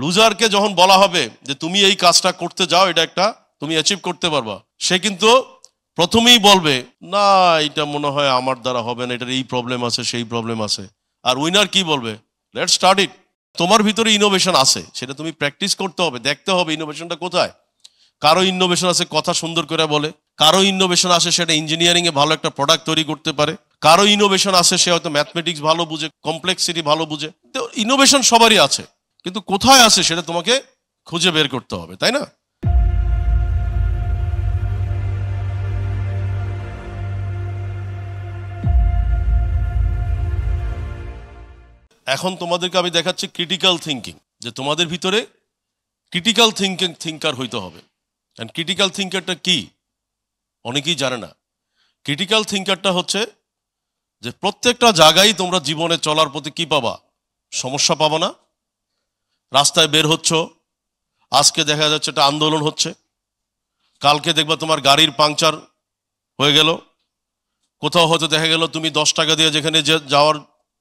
লুজারকে যখন বলা হবে যে তুমি এই কাজটা করতে যাও, এটা একটা তুমি অ্যাচিভ করতে পারবা, সে কিন্তু প্রথমেই বলবে না এটা মনে হয় আমার দ্বারা হবে না, এটার এই প্রবলেম আছে সেই প্রবলেম আছে। আর উইনার কি বলবে, লেটস স্টার্ট ইট। তোমার ভিতরে ইনোভেশন আছে, সেটা তুমি প্র্যাকটিস করতে হবে, দেখতে হবে ইনোভেশনটা কোথায়। কারো ইনোভেশন আছে কথা সুন্দর করে বলে, কারো ইনোভেশন আছে সেটা ইঞ্জিনিয়ারিং এ ভালো একটা প্রোডাক্ট তৈরি করতে পারে, কারো ইনোভেশন আছে সে হয়তো ম্যাথমেটিক্স ভালো বুঝে, কমপ্লেক্সিটি ভালো বুঝে। তো ইনোভেশন সবারই আছে, কিন্তু কোথায় আছে সেটা তোমাকে খুঁজে বের করতে হবে, তাই না? এখন তোমাদেরকে আমি দেখাচ্ছি ক্রিটিক্যাল থিঙ্কিং, যে তোমাদের ভিতরে ক্রিটিক্যাল থিঙ্কার হইতে হবে। অ্যান্ড ক্রিটিক্যাল থিঙ্কারটা কি অনেকেই জানে না। ক্রিটিক্যাল থিঙ্কারটা হচ্ছে যে প্রত্যেকটা জায়গায় তোমরা জীবনে চলার প্রতি কি পাবা, সমস্যা পাবা না। রাস্তায় বের হচ্ছ, আজকে দেখা যাচ্ছে একটা আন্দোলন হচ্ছে, কালকে দেখবা তোমার গাড়ির পাংচার হয়ে গেল, কোথাও হয়তো দেখা গেল তুমি 10 টাকা দিয়ে যেখানে যাওয়ার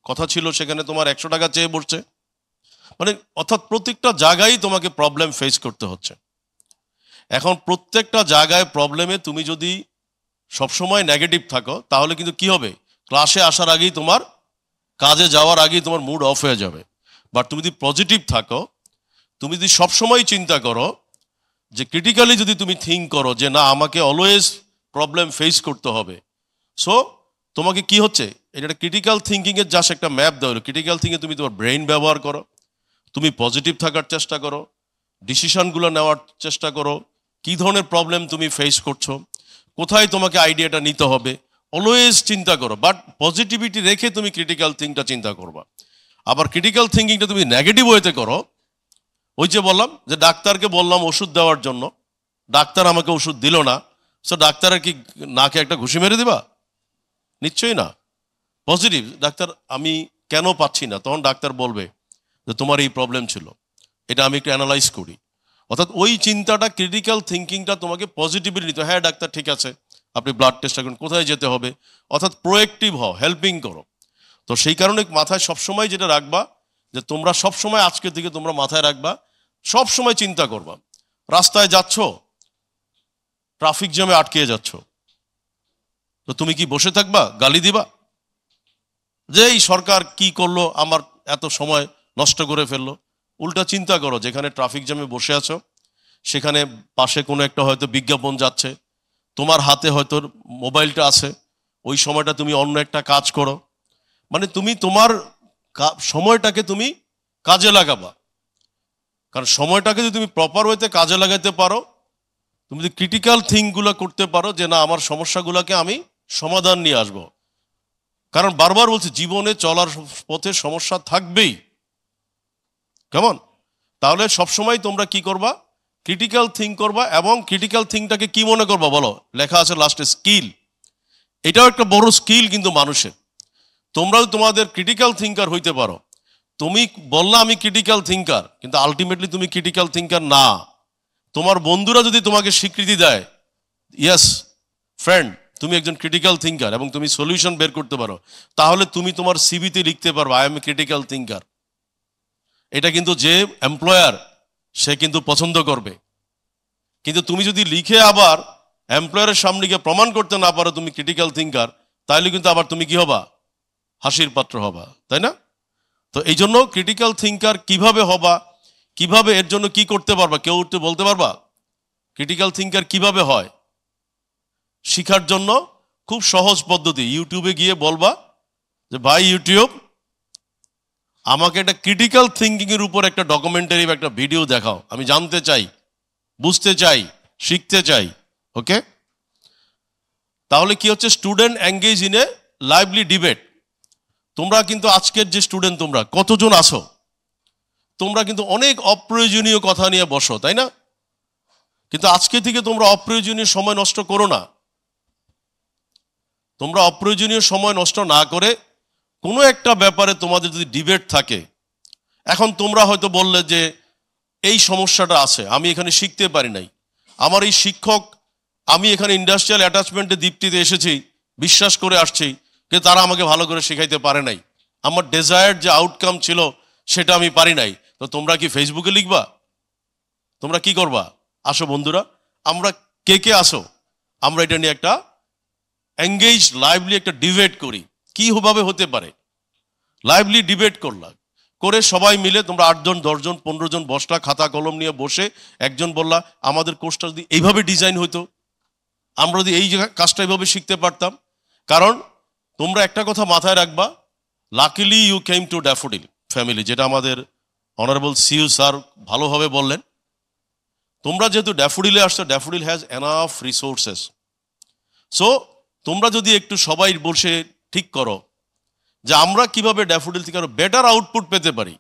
কথা ছিল সেখানে তোমার 100 টাকা চেয়ে বসছে। মানে অর্থাৎ প্রত্যেকটা জায়গায় তোমাকে প্রবলেম ফেস করতে হচ্ছে। এখন প্রত্যেকটা জায়গায় প্রবলেমে তুমি যদি সবসময় নেগেটিভ থাকো তাহলে কিন্তু কি হবে, ক্লাসে আসার আগেই তোমার, কাজে যাওয়ার আগেই তোমার মুড অফ হয়ে যাবে। বাট তুমি যদি পজিটিভ থাকো, তুমি যদি সবসময় চিন্তা করো, যে ক্রিটিক্যালি যদি তুমি থিঙ্ক করো যে না আমাকে অলওয়েজ প্রবলেম ফেস করতে হবে, সো তোমাকে কি হচ্ছে, এটা ক্রিটিক্যাল থিঙ্কিংয়ের জাস্ট একটা ম্যাপ দেওয়া হলো। ক্রিটিক্যাল থিঙ্কিংয়ে তুমি তোমার ব্রেইন ব্যবহার করো, তুমি পজিটিভ থাকার চেষ্টা করো, ডিসিশনগুলো নেওয়ার চেষ্টা করো, কী ধরনের প্রবলেম তুমি ফেস করছো, কোথায় তোমাকে আইডিয়াটা নিতে হবে, অলওয়েজ চিন্তা করো। বাট পজিটিভিটি রেখে তুমি ক্রিটিক্যাল থিঙ্কটা চিন্তা করবা। আবার ক্রিটিক্যাল থিঙ্কিংটা তুমি নেগেটিভ ওয়েতে করো, ওই যে বললাম যে ডাক্তারকে বললাম ওষুধ দেওয়ার জন্য, ডাক্তার আমাকে ওষুধ দিল না, সো ডাক্তারের কি নাকে একটা ঘুষি মেরে দিবা? নিশ্চয়ই না। পজিটিভ, ডাক্তার আমি কেন পাচ্ছি না, তখন ডাক্তার বলবে যে তোমার এই প্রবলেম ছিল, এটা আমি একটু অ্যানালাইজ করি। অর্থাৎ ওই চিন্তাটা, ক্রিটিক্যাল থিঙ্কিংটা তোমাকে পজিটিভলি নিতে, হ্যাঁ ডাক্তার ঠিক আছে আপনি ব্লাড টেস্ট করুন, কোথায় যেতে হবে, অর্থাৎ প্রোয়েক্টিভ হও, হেল্পিং করো। তো সেই কারণে মাথায় সবসময় যেটা রাখবা, যে তোমরা সবসময় আজকের দিকে তোমরা মাথায় রাখবা, সবসময় চিন্তা করবা। রাস্তায় যাচ্ছ, ট্রাফিক জ্যামে আটকে যাচ্ছ, তো তুমি কি বসে থাকবা, গালি দিবা যে এই সরকার কি করলো, আমার এত সময় নষ্ট করে ফেললো? উল্টা চিন্তা করো, যেখানে ট্রাফিক জ্যামে বসে আছো সেখানে পাশে কোনো একটা হয়তো বিজ্ঞাপন যাচ্ছে, তোমার হাতে হয়তো মোবাইলটা আছে, ওই সময়টা তুমি অন্য একটা কাজ করো। মানে তুমি তোমার সময়টাকে তুমি কাজে লাগাবা। কারণ সময়টাকে যদি তুমি প্রপার ওয়েতে কাজে লাগাতে পারো, তুমি যদি ক্রিটিক্যাল থিঙ্কগুলো করতে পারো যে না আমার সমস্যাগুলোকে আমি সমাধান নিয়ে আসবো। কারণ বারবার বলছি জীবনে চলার পথে সমস্যা থাকবেই, কেমন? তাহলে সবসময় তোমরা কি করবা, ক্রিটিক্যাল থিঙ্ক করবা। এবং ক্রিটিক্যাল থিঙ্কটাকে কি মনে করবা বলো, লেখা আছে লাস্টে স্কিল। এটাও একটা বড় স্কিল কিন্তু মানুষের। তোমরাও তোমাদের ক্রিটিক্যাল থিঙ্কার হইতে পারো। তুমি বললা আমি ক্রিটিক্যাল থিঙ্কার, কিন্তু আলটিমেটলি তুমি ক্রিটিক্যাল থিঙ্কার না। তোমার বন্ধুরা যদি তোমাকে স্বীকৃতি দেয়, ইয়েস ফ্রেন্ড তুমি একজন ক্রিটিক্যাল থিঙ্কার এবং তুমি সলিউশন বের করতে পারো, তাহলে তুমি তোমার সিভিতে লিখতে পারবে I am A critical thinker. এটা কিন্তু যে এমপ্লয়ার সে কিন্তু পছন্দ করবে। কিন্তু তুমি যদি লিখে আবার এমপ্লয়ারের সামনে গিয়ে প্রমাণ করতে না পারো তুমি ক্রিটিক্যাল থিঙ্কার, তাহলে কিন্তু আবার তুমি কি হবা, হাসির পাত্র হবা, তাই না? তো এই জন্য ক্রিটিক্যাল থিঙ্কার কিভাবে হবা, কিভাবে এর জন্য কি করতে পারবা, কেউ একটু বলতে পারবা ক্রিটিক্যাল থিঙ্কার কিভাবে হয়? শিখার জন্য খুব সহজ পদ্ধতি, ইউটিউবে গিয়ে বলবা যে ভাই ইউটিউব আমাকে একটা ক্রিটিক্যাল থিঙ্কিং এর উপর একটা ডকুমেন্টারি বা একটা ভিডিও দেখাও, আমি জানতে চাই, বুঝতে চাই, শিখতে চাই। ওকে, তাহলে কি হচ্ছে, student engage in a lively debate. তোমরা কিন্তু আজকের যে স্টুডেন্ট তোমরা কতজন আসো, তোমরা কিন্তু অনেক অপ্রয়োজনীয় কথা নিয়ে বসো, তাই না? কিন্তু আজকে থেকে তোমরা অপ্রয়োজনীয় সময় নষ্ট করো না। তোমরা অপ্রয়োজনীয় সময় নষ্ট না করে কোনো একটা ব্যাপারে তোমাদের যদি ডিবেট থাকে, এখন তোমরা হয়তো বললে যে এই সমস্যাটা আছে, আমি এখানে শিখতে পারি নাই, আমার এই শিক্ষক, আমি এখানে ইন্ডাস্ট্রিয়াল অ্যাটাচমেন্টে দীপ্তিতে এসেছি, বিশ্বাস করে আসছি, কিন্তু তারা আমাকে ভালো করে শেখাইতে পারে নাই, আমার ডেজায়ার্ড যে আউটকাম ছিল সেটা আমি পারি নাই, তো তোমরা কি ফেসবুকে লিখবা? তোমরা কি করবা? আসো বন্ধুরা, আমরা কে কে আসো, আমরা এটা নিয়ে একটা এঙ্গেজ লাইভলি একটা ডিবেট করি। কিভাবে হতে পারে? লাইভলি ডিবেট করলাম, করে সবাই মিলে তোমরা 8 জন 10 জন 15 জন বসলা, খাতা কলম নিয়ে বসে একজন বললা আমাদের কোর্সটা যদি এইভাবে ডিজাইন হতো, আমরা যদি এই কাজটা এইভাবে শিখতে পারতাম। কারণ তোমরা একটা কথা মাথায় রাখবা, luckily you came to Daffodil family, যেটা আমাদের অনারেবল সিইও স্যার ভালোভাবে বললেন। তোমরা যেহেতু ড্যাফোডিলে আসছো, daffodil has enough resources. So তোমরা যদি একটু সবাই বসে ঠিক করো যে আমরা কিভাবে ড্যাফোডিল থেকে আরো বেটার আউটপুট পেতে পারি,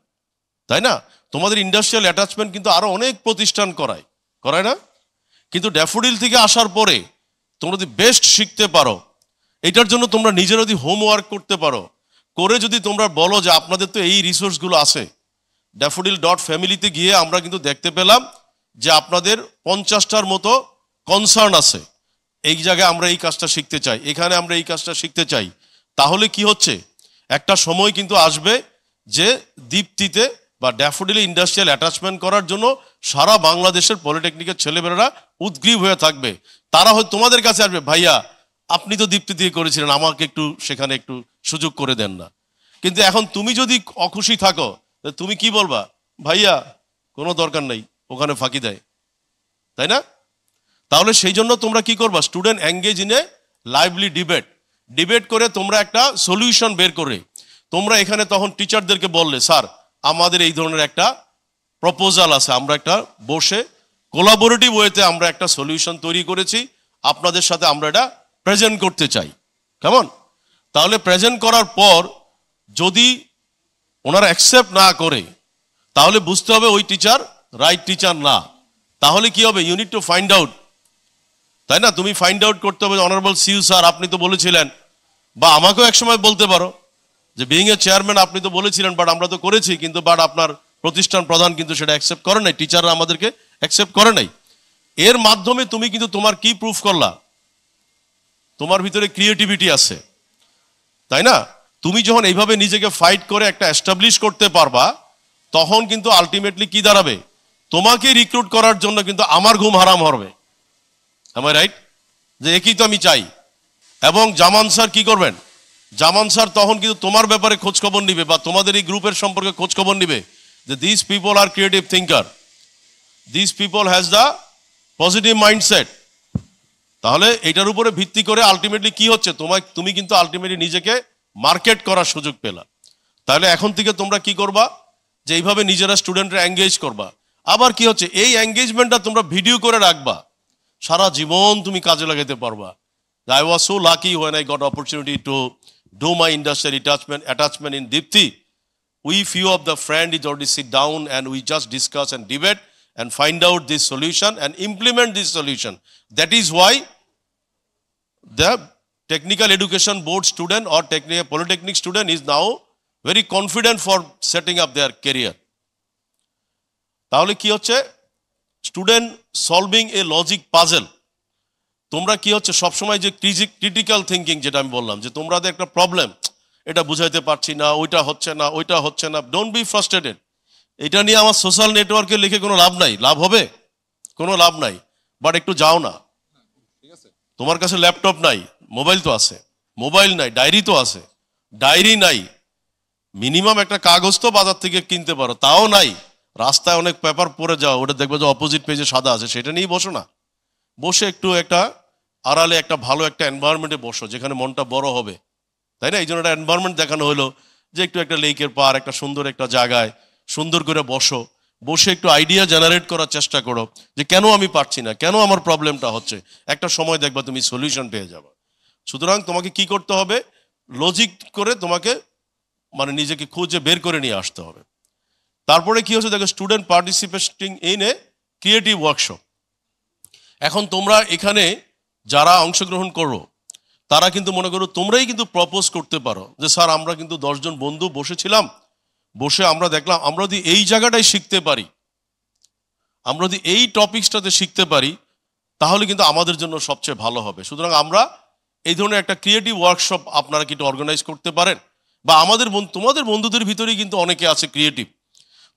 তাই না? তোমাদের ইন্ডাস্ট্রিয়াল অ্যাটাচমেন্ট কিন্তু আরো অনেক প্রতিষ্ঠান করায়, করায় না? কিন্তু ড্যাফোডিল থেকে আসার পরে তোমরা যদি বেস্ট শিখতে পারো, এটার জন্য তোমরা নিজেরা যদি হোমওয়ার্ক করতে পারো, করে যদি তোমরা বলো যে আপনাদের তো এই রিসোর্সগুলো আছে, ড্যাফোডিল.ফ্যামিলিতে গিয়ে আমরা কিন্তু দেখতে পেলাম যে আপনাদের 50টার মতো কনসার্ন আছে, এই জায়গায় আমরা এই কাজটা শিখতে চাই, এখানে আমরা এই কাজটা শিখতে চাই। তাহলে কি হচ্ছে, একটা সময় কিন্তু আসবে যে দীপ্তিতে বা ড্যাফোডিলে ইন্ডাস্ট্রিয়াল অ্যাটাচমেন্ট করার জন্য সারা বাংলাদেশের পলিটেকনিকের ছেলেমেয়েরা উদ্গ্রীব হয়ে থাকবে। তারা হয়তো তোমাদের কাছে আসবে, ভাইয়া আপনি তো দীপ্তি দিয়ে করেছিলেন, আমাকে একটু সেখানে একটু সুযোগ করে দেন না। কিন্তু এখন তুমি যদি অখুশি থাকো, তুমি কি বলবা? ভাইয়া কোনো দরকার নেই, ওখানে ফাঁকি দেয়, তাই না? তাহলে সেই জন্য তোমরা কি করবা, student engage in a lively debate করে তোমরা একটা সলিউশন বের করে তোমরা এখানে তখন টিচারদেরকে বললে, স্যার আমাদের এই ধরনের একটা প্রপোজাল আছে, আমরা একটা বসে কোলাবোরেটিভ ওয়েতে আমরা একটা সলিউশন তৈরি করেছি, আপনাদের সাথে আমরা এটা প্রেজেন্ট করতে চাই। কেমন? তাহলে প্রেজেন্ট করার পর যদি ওনারা অ্যাকসেপ্ট না করে, তাহলে বুঝতে হবে ওই টিচার রাইট টিচার না। তাহলে কি হবে, you need to find out, তাই না? তুমি ফাইন্ড আউট করতে হবে, অনারেবল সিইও স্যার আপনি তো বলেছিলেন, বা আমাকেও একসময় বলতে পারো যে বিইং এ চেয়ারম্যান আপনি তো বলেছিলেন, বাট আমরা তো করেছি, কিন্তু বাট আপনার প্রতিষ্ঠান প্রধান কিন্তু সেটা অ্যাকসেপ্ট করে নাই, টিচাররা আমাদেরকে অ্যাকসেপ্ট করে নাই। এর মাধ্যমে তুমি কিন্তু তোমার কি প্রুফ করলা, তোমার ভিতরে ক্রিয়েটিভিটি আছে, তাই না? তুমি যখন এইভাবে নিজেকে ফাইট করে একটা এস্টাবলিশ করতে পারবা, তখন কিন্তু আলটিমেটলি কি দাঁড়াবে, তোমাকে রিক্রুট করার জন্য কিন্তু আমার ঘুম হারাম হবে। am I right? যে একই তো আমি চাই। এবং জামান স্যার কি করবেন, জামান স্যার তখন কিন্তু তোমার ব্যাপারে খোঁজ খবর নিবে, বা তোমাদের এই গ্রুপের সম্পর্কে খোঁজ খবর নিবে, যে this people are creative thinker, this people has the positive mindset. তাহলে এটার উপরে ভিত্তি করে আলটিমেটলি কি হচ্ছে, তুমি কিন্তু আলটিমেটলি নিজেকে মার্কেট করার সুযোগ পেলা। তাহলে এখন থেকে তোমরা কি করবা, যে এইভাবে নিজেরা স্টুডেন্টরা এঙ্গেজ করবা। আবার কি হচ্ছে, এই এঙ্গেজমেন্টটা তোমরা ভিডিও করে রাখবা, সারা জীবন তুমি কাজে লাগাতে পারবা। I was so lucky when I got opportunity to do my industrial attachment in Dipti. We few of the friends already sit down and we just discuss and debate and find out this solution and implement this solution. That is why the technical education board student or polytechnic student is now very confident for setting up their career. তাহলে কি হচ্ছে, student solving এ logic puzzle. তোমরা কি হচ্ছে সবসময় যে critical thinking, যেটা আমি বললাম যে তোমাদের একটা প্রবলেম, এটা বুঝাইতে পারছি না, ওইটা হচ্ছে না, ডোন্ট বি ফ্রাস্ট্রেটেড। এটা নিয়ে আমার সোশ্যাল নেটওয়ার্কে লিখে কোনো লাভ নাই, লাভ হবে কোনো লাভ নাই। বাট একটু যাও না, তোমার কাছে ল্যাপটপ নাই, মোবাইল তো আছে, মোবাইল নাই, ডায়েরি তো আছে, ডায়েরি নাই, মিনিমাম একটা কাগজ তো বাজার থেকে কিনতে পারো, তাও নাই। রাস্তায় অনেক পেপার পড়ে যাও, ওটা দেখবে যে অপোজিট পেজে সাদা আছে, সেটা নিয়েই বসো না, বসে একটু একটা আড়ালে একটা ভালো একটা এনভায়রনমেন্টে বসো, যেখানে মনটা বড় হবে, তাই না? এই জন্য একটা এনভায়রনমেন্ট দেখানো হলো, যে একটু একটা লেকের পার, একটা সুন্দর একটা জায়গায় সুন্দর করে বসো, বসে একটু আইডিয়া জেনারেট করার চেষ্টা করো, যে কেন আমি পারছি না, কেন আমার প্রবলেমটা হচ্ছে। একটা সময় দেখবা তুমি সলিউশন পেয়ে যাবে। সুতরাং তোমাকে কি করতে হবে, লজিক করে তোমাকে মানে নিজেকে খুঁজে বের করে নিয়ে আসতে হবে। তারপরে কি হচ্ছে, দেখো student participating in a creative workshop. এখন তোমরা এখানে যারা অংশগ্রহণ করো, তারা কিন্তু মনে করো তোমরাই কিন্তু প্রপোজ করতে পারো, যে স্যার আমরা কিন্তু 10 জন বন্ধু বসেছিলাম, বসে আমরা দেখলাম আমরা যদি এই জায়গাটাই শিখতে পারি, আমরা যদি এই টপিকসটাতে শিখতে পারি, তাহলে কিন্তু আমাদের জন্য সবচেয়ে ভালো হবে। সুতরাং আমরা এই ধরনের একটা ক্রিয়েটিভ ওয়ার্কশপ আপনারা কিন্তু অর্গানাইজ করতে পারেন, বা আমাদের তোমাদের বন্ধুদের ভিতরেই কিন্তু অনেকে আছে ক্রিয়েটিভ।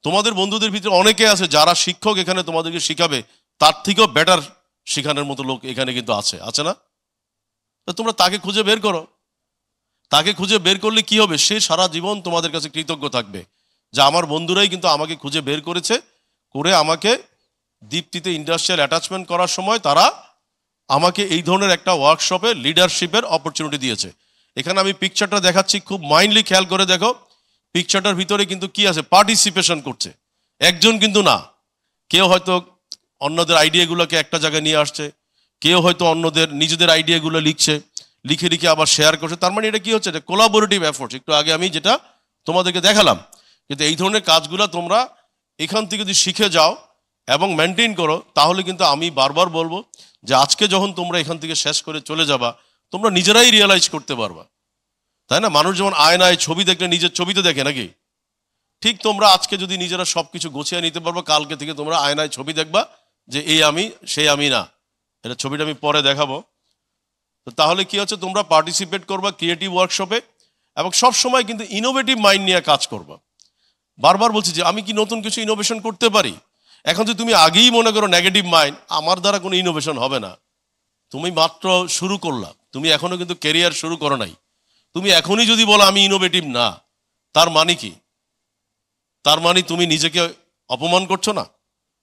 তোমাদের বন্ধুদের ভিতরে অনেকে আছে যারা শিক্ষক এখানে তোমাদেরকে শিখাবে, তার থেকেও বেটার শেখানোর মতো লোক এখানে কিন্তু আছে, আছে না? তো তোমরা তাকে খুঁজে বের করো। তাকে খুঁজে বের করলে কি হবে, সে সারা জীবন তোমাদের কাছে কৃতজ্ঞ থাকবে যে আমার বন্ধুরাই কিন্তু আমাকে খুঁজে বের করেছে, করে আমাকে দীপ্তিতে ইন্ডাস্ট্রিয়াল অ্যাটাচমেন্ট করার সময় তারা আমাকে এই ধরনের একটা ওয়ার্কশপে লিডারশিপের অপরচুনিটি দিয়েছে। এখানে আমি পিকচারটা দেখাচ্ছি, খুব মাইন্ডলি খেয়াল করে দেখো। পিকচারটার ভিতরে কিন্তু কি আছে, পার্টিসিপেশন করছে একজন কিন্তু না। কেউ হয়তো অন্যদের আইডিয়াগুলোকে একটা জায়গায় নিয়ে আসছে, কেউ হয়তো অন্যদের নিজেদের আইডিয়াগুলো লিখছে, লিখে লিখে আবার শেয়ার করছে। তার মানে এটা কি হচ্ছে, কোলাবোরেটিভ এফোর্টস। একটু আগে আমি যেটা তোমাদেরকে দেখালাম, কিন্তু এই ধরনের কাজগুলো তোমরা এখান থেকে যদি শিখে যাও এবং মেনটেন করো, তাহলে কিন্তু আমি বারবার বলবো যে আজকে যখন তোমরা এখান থেকে শেষ করে চলে যাবা, তোমরা নিজেরাই রিয়েলাইজ করতে পারবা, তাই না? মানুষ যেমন আয়নায় ছবি দেখলে নিজের ছবিতে দেখে নাকি, ঠিক তোমরা আজকে যদি নিজেরা সবকিছু গুছিয়ে নিতে পারবো, কালকে থেকে তোমরা আয়নায় ছবি দেখবা যে এই আমি, সেই আমি না। এটা ছবিটা আমি পরে দেখাবো। তো তাহলে কি হচ্ছে, তোমরা পার্টিসিপেট করবা ক্রিয়েটিভ ওয়ার্কশপে এবং সব সময় কিন্তু ইনোভেটিভ মাইন্ড নিয়ে কাজ করবা। বারবার বলছি যে আমি কি নতুন কিছু ইনোভেশন করতে পারি। এখন যদি তুমি আগেই মনে করো নেগেটিভ মাইন্ড, আমার দ্বারা কোনো ইনোভেশন হবে না। তুমি মাত্র শুরু করলা, তুমি এখনো কিন্তু কেরিয়ার শুরু করো নাই। তুমি এখনই যদি বলো আমি ইনোভেটিভ না, তার মানে কি? তার মানে তুমি নিজেকে অপমান করছো না,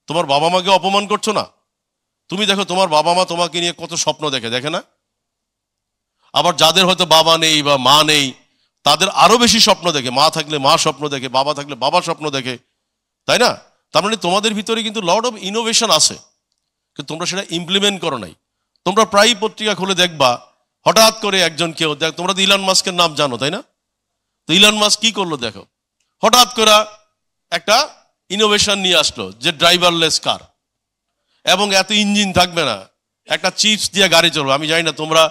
তোমার বাবা মাকে অপমান করছো না। তুমি দেখো তোমার বাবা মা তোমাকে নিয়ে কত স্বপ্ন দেখে, দেখে না? আবার যাদের হয়তো বাবা নেই বা মা নেই, তাদের আরো বেশি স্বপ্ন দেখে। মা থাকলে মা স্বপ্ন দেখে, বাবা থাকলে বাবা স্বপ্ন দেখে, তাই না? তার মানে তোমাদের ভিতরে কিন্তু লট অফ ইনোভেশন আছে, কিন্তু তোমরা সেটা ইমপ্লিমেন্ট করো নাই। তোমরা প্রায়ই পত্রিকা খুলে দেখবা, হঠাৎ করে একজন কেউ দেখ, তোমরা তো ইলন মাস্কের নাম জানো, তাই না? তো ইলন মাস্ক কি করলো দেখো, হঠাৎ করে একটা ইনোভেশন নিয়ে আসলো যে ড্রাইভারলেস কার, এবং এত ইঞ্জিন থাকবে না, একটা চিপস দিয়ে গাড়ি চলবে। আমি জানি না তোমরা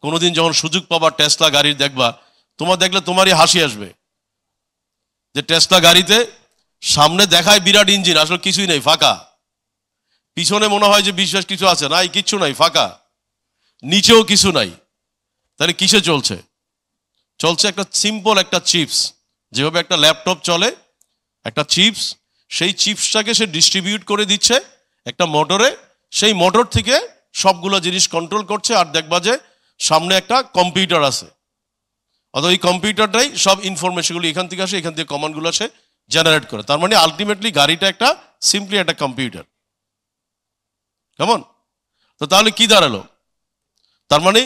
কোনোদিন যখন সুযোগ পাবা টেসলা গাড়ির দেখবা, তোমার দেখলে তোমারই হাসি আসবে যে টেসলা গাড়িতে সামনে দেখায় বিরাট ইঞ্জিন, আসলে কিছুই নেই, ফাঁকা। পিছনে মনে হয় যে বিশ্বাস কিছু আছে, নাই কিচ্ছু নাই, ফাঁকা। নিচেও কিছু নাই। তাহলে কিসে চলছে? চলছে একটা সিম্পল একটা চিপস। যেভাবে একটা ল্যাপটপ চলে, একটা চিপস, সেই চিপসটাকে সে ডিস্ট্রিবিউট করে দিচ্ছে একটা মোটরে, সেই মোটর থেকে সবগুলো জিনিস কন্ট্রোল করছে। আর দেখবা যে সামনে একটা কম্পিউটার আছে, অথবা এই কম্পিউটারটাই সব ইনফরমেশনগুলো এখান থেকে আসে, এখান থেকে কমান্ডগুলো আসে জেনারেট করে। তার মানে আলটিমেটলি গাড়িটা একটা সিম্পলি একটা কম্পিউটার, কেমন? তো তাহলে কি দাঁড়ালো? তার মানে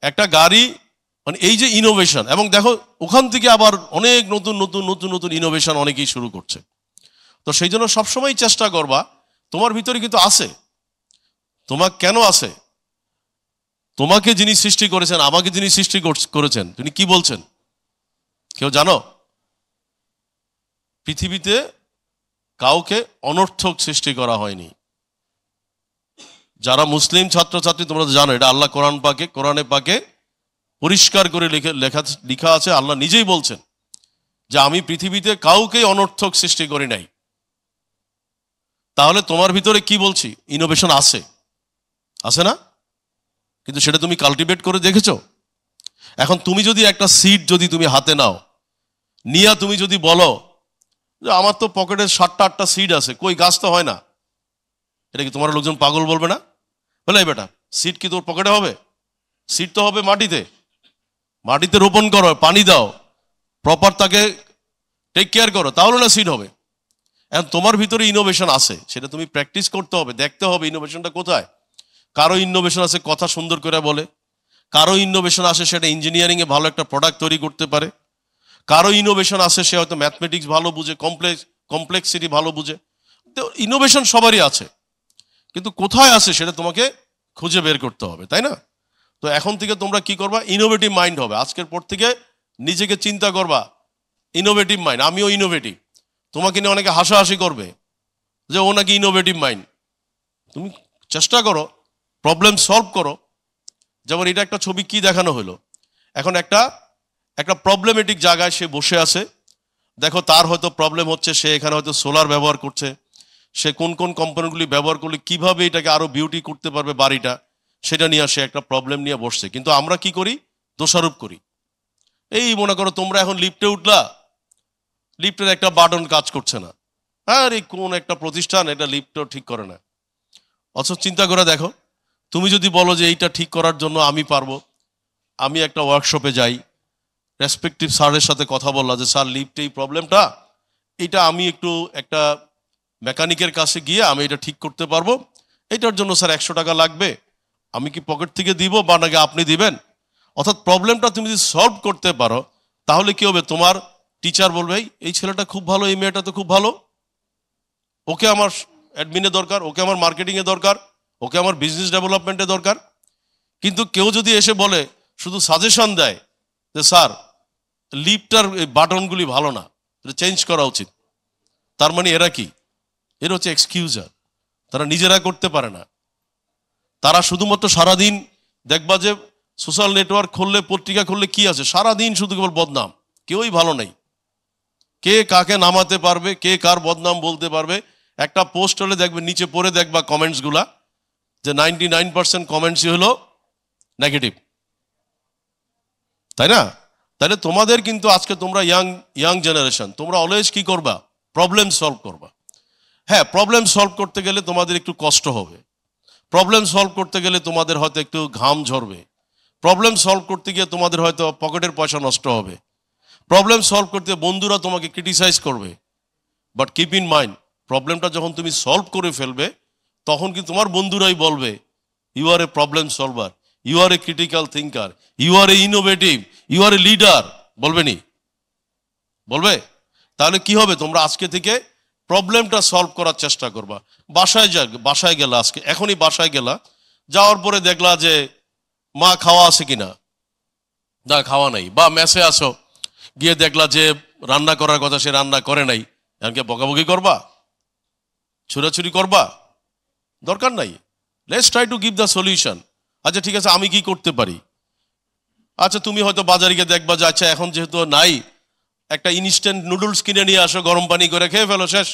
একটা গাড়ি, মানে এই যে ইনোভেশন, এবং দেখো ওখান থেকে আবার অনেক নতুন নতুন নতুন নতুন ইনোভেশন অনেকেই শুরু করছে। তো সেই জন্য সবসময় চেষ্টা করবা, তোমার ভিতরে কিন্তু আছে। তোমার কেন আছে? তোমাকে যিনি সৃষ্টি করেছেন, আমাকে যিনি সৃষ্টি করেছেন, তিনি কি বলছেন কেউ জানো? পৃথিবীতে কাউকে অনর্থক সৃষ্টি করা হয়নি। যারা মুসলিম ছাত্রছাত্রী তোমরা তো জানো, এটা আল্লাহ কোরআনে পাকে পরিষ্কার করে লেখা আছে। আল্লাহ নিজেই বলছেন যে আমি পৃথিবীতে কাউকে অনর্থক সৃষ্টি করি নাই। তাহলে তোমার ভিতরে কি বলছি, ইনোভেশন আছে, আছে না? কিন্তু সেটা তুমি কাল্টিভেট করে দেখেছো? এখন তুমি যদি একটা সিড যদি তুমি হাতে নাও, নিয়া তুমি যদি বলো যে আমার তো পকেটে 7টা-8টা সিড আছে, কই গাছ তো হয় না, এটা কি তোমার লোকজন পাগল বলবে না? বলে এই বেটা, সিড কি তোর পকেটে হবে? সিড তো হবে মাটিতে। মাটিতে রোপণ করো, পানি দাও, প্রপার তাকে টেক কেয়ার করো, তাহলে না সিড হবে। এখন তোমার ভিতরে ইনোভেশন আছে, সেটা তুমি প্র্যাকটিস করতে হবে, দেখতে হবে ইনোভেশনটা কোথায়। কারো ইনোভেশন আছে কথা সুন্দর করে বলে, কারো ইনোভেশন আসে সেটা ইঞ্জিনিয়ারিং এ ভালো একটা প্রোডাক্ট তৈরি করতে পারে, কারো ইনোভেশন আসে সে হয়তো ম্যাথমেটিক্স ভালো বুঝে, কমপ্লেক্সিটি ভালো বুঝে। তো ইনোভেশন সবারই আছে, কিন্তু কোথায় আছে সেটা তোমাকে খুঁজে বের করতে হবে, তাই না? তো এখন থেকে তোমরা কি করবা, ইনোভেটিভ মাইন্ড হবে। আজকের পর থেকে নিজেকে চিন্তা করবা ইনোভেটিভ মাইন্ড, আমিও ইনোভেটিভ। তোমাকে নিয়ে অনেকে হাসাহাসি করবে যে ও নাকি ইনোভেটিভ মাইন্ড। তুমি চেষ্টা করো, প্রবলেম সলভ করো। যেমন এটা একটা ছবি, কি দেখানো হলো, এখন একটা প্রবলেমেটিক জায়গায় সে বসে আছে। দেখো তার হয়তো প্রবলেম হচ্ছে, সে এখানে হয়তো সোলার ব্যবহার করছে, সে কোন কোন কম্পোনেন্টগুলি ব্যবহার করলে কিভাবে এটাকে আরো বিউটি করতে পারবে বাড়িটা, সেটা নিয়ে সে একটা প্রবলেম নিয়ে বসছে। কিন্তু আমরা কি করি, দোষারোপ করি। এই মনে করো তোমরা এখন লিফটে উঠলা, লিফটের একটা বাটন কাজ করছে না, আরে কোন একটা প্রতিষ্ঠান এটা লিফটও ঠিক করে না। অথচ চিন্তা করে দেখো, তুমি যদি বলো যে এইটা ঠিক করার জন্য আমি পারবো, আমি একটা ওয়ার্কশপে যাই, রেসপেক্টিভ স্যারের সাথে কথা বললা যে স্যার লিফটে এই প্রবলেমটা, এটা আমি একটু একটা মেকানিকের কাছে গিয়ে আমি এটা ঠিক করতে পারবো, এটার জন্য স্যার 100 টাকা লাগবে, আমি কি পকেট থেকে দিব বা নাকি আপনি দিবেন? অর্থাৎ প্রবলেমটা তুমি যদি সলভ করতে পারো, তাহলে কি হবে, তোমার টিচার বলবে এই ছেলেটা খুব ভালো, এই মেয়েটা তো খুব ভালো, ওকে আমার অ্যাডমিনে দরকার, ওকে আমার মার্কেটিংয়ে দরকার, ওকে আমার বিজনেস ডেভেলপমেন্টে দরকার। কিন্তু কেউ যদি এসে বলে, শুধু সাজেশন দেয় যে স্যার লিফটার এই বাটনগুলি ভালো না, এটা চেঞ্জ করা উচিত, তার মানে এরা কি, এরা হচ্ছে এক্সকিউজার, তারা নিজেরা করতে পারে না। তারা শুধুমাত্র সারাদিন দেখবা যে সোশ্যাল নেটওয়ার্ক খুললে, পত্রিকা খুললে কি আছে, সারাদিন শুধু কেবল বদনাম, কেউই ভালো নেই। কে কাকে নামাতে পারবে, কে কার বদনাম বলতে পারবে, একটা পোস্ট হলে দেখবে নিচে পড়ে দেখবা কমেন্টসগুলা যে 99% কমেন্টসই হলো নেগেটিভ, তাই না? তাহলে তোমাদের কিন্তু আজকে তোমরা ইয়াং জেনারেশন, তোমরা অলওয়েজ কি করবা, প্রবলেম সলভ করবা। হ্যাঁ, প্রবলেম সলভ করতে গেলে তোমাদের একটু কষ্ট হবে, প্রবলেম সলভ করতে গেলে তোমাদের হয়তো একটু ঘাম ঝরবে, প্রবলেম সলভ করতে গিয়ে তোমাদের হয়তো পকেটের পয়সা নষ্ট হবে, প্রবলেম সলভ করতে বন্ধুরা তোমাকে ক্রিটিসাইজ করবে। বাট কিপ ইন মাইন্ড, প্রবলেমটা যখন তুমি সলভ করে ফেলবে, তখন কি তোমার বন্ধুরাই বলবে you are a problem solver, you are a critical thinker, you are a innovative, you are a leader, বলবে নি? বলবে? তাহলে কি হবে, তোমরা আজকে থেকে প্রবলেমটা সলভ করার চেষ্টা করবা। বাসায় গেলা, আজকে এখনই বাসায় গেলা, যাওয়ার পরে দেখলা যে মা খাওয়া আছে কিনা, না খাওয়া নাই, বা মেসে আসো, গিয়ে দেখলা যে রান্না করার কথা সে রান্না করে নাই, এমনকি বকাবকি করবা, ছুরাছুরি করবা? দরকার নাই। Let's try to give the solution. আচ্ছা ঠিক আছে, আমি কি করতে পারি? আচ্ছা তুমি হয়তো বাজারে গিয়ে দেখবা যে আচ্ছা এখন যেহেতু নাই, একটা ইনস্ট্যান্ট নুডলস কিনে নিয়ে আসো, গরম পানি করে খেয়ে ফেলো, শেষ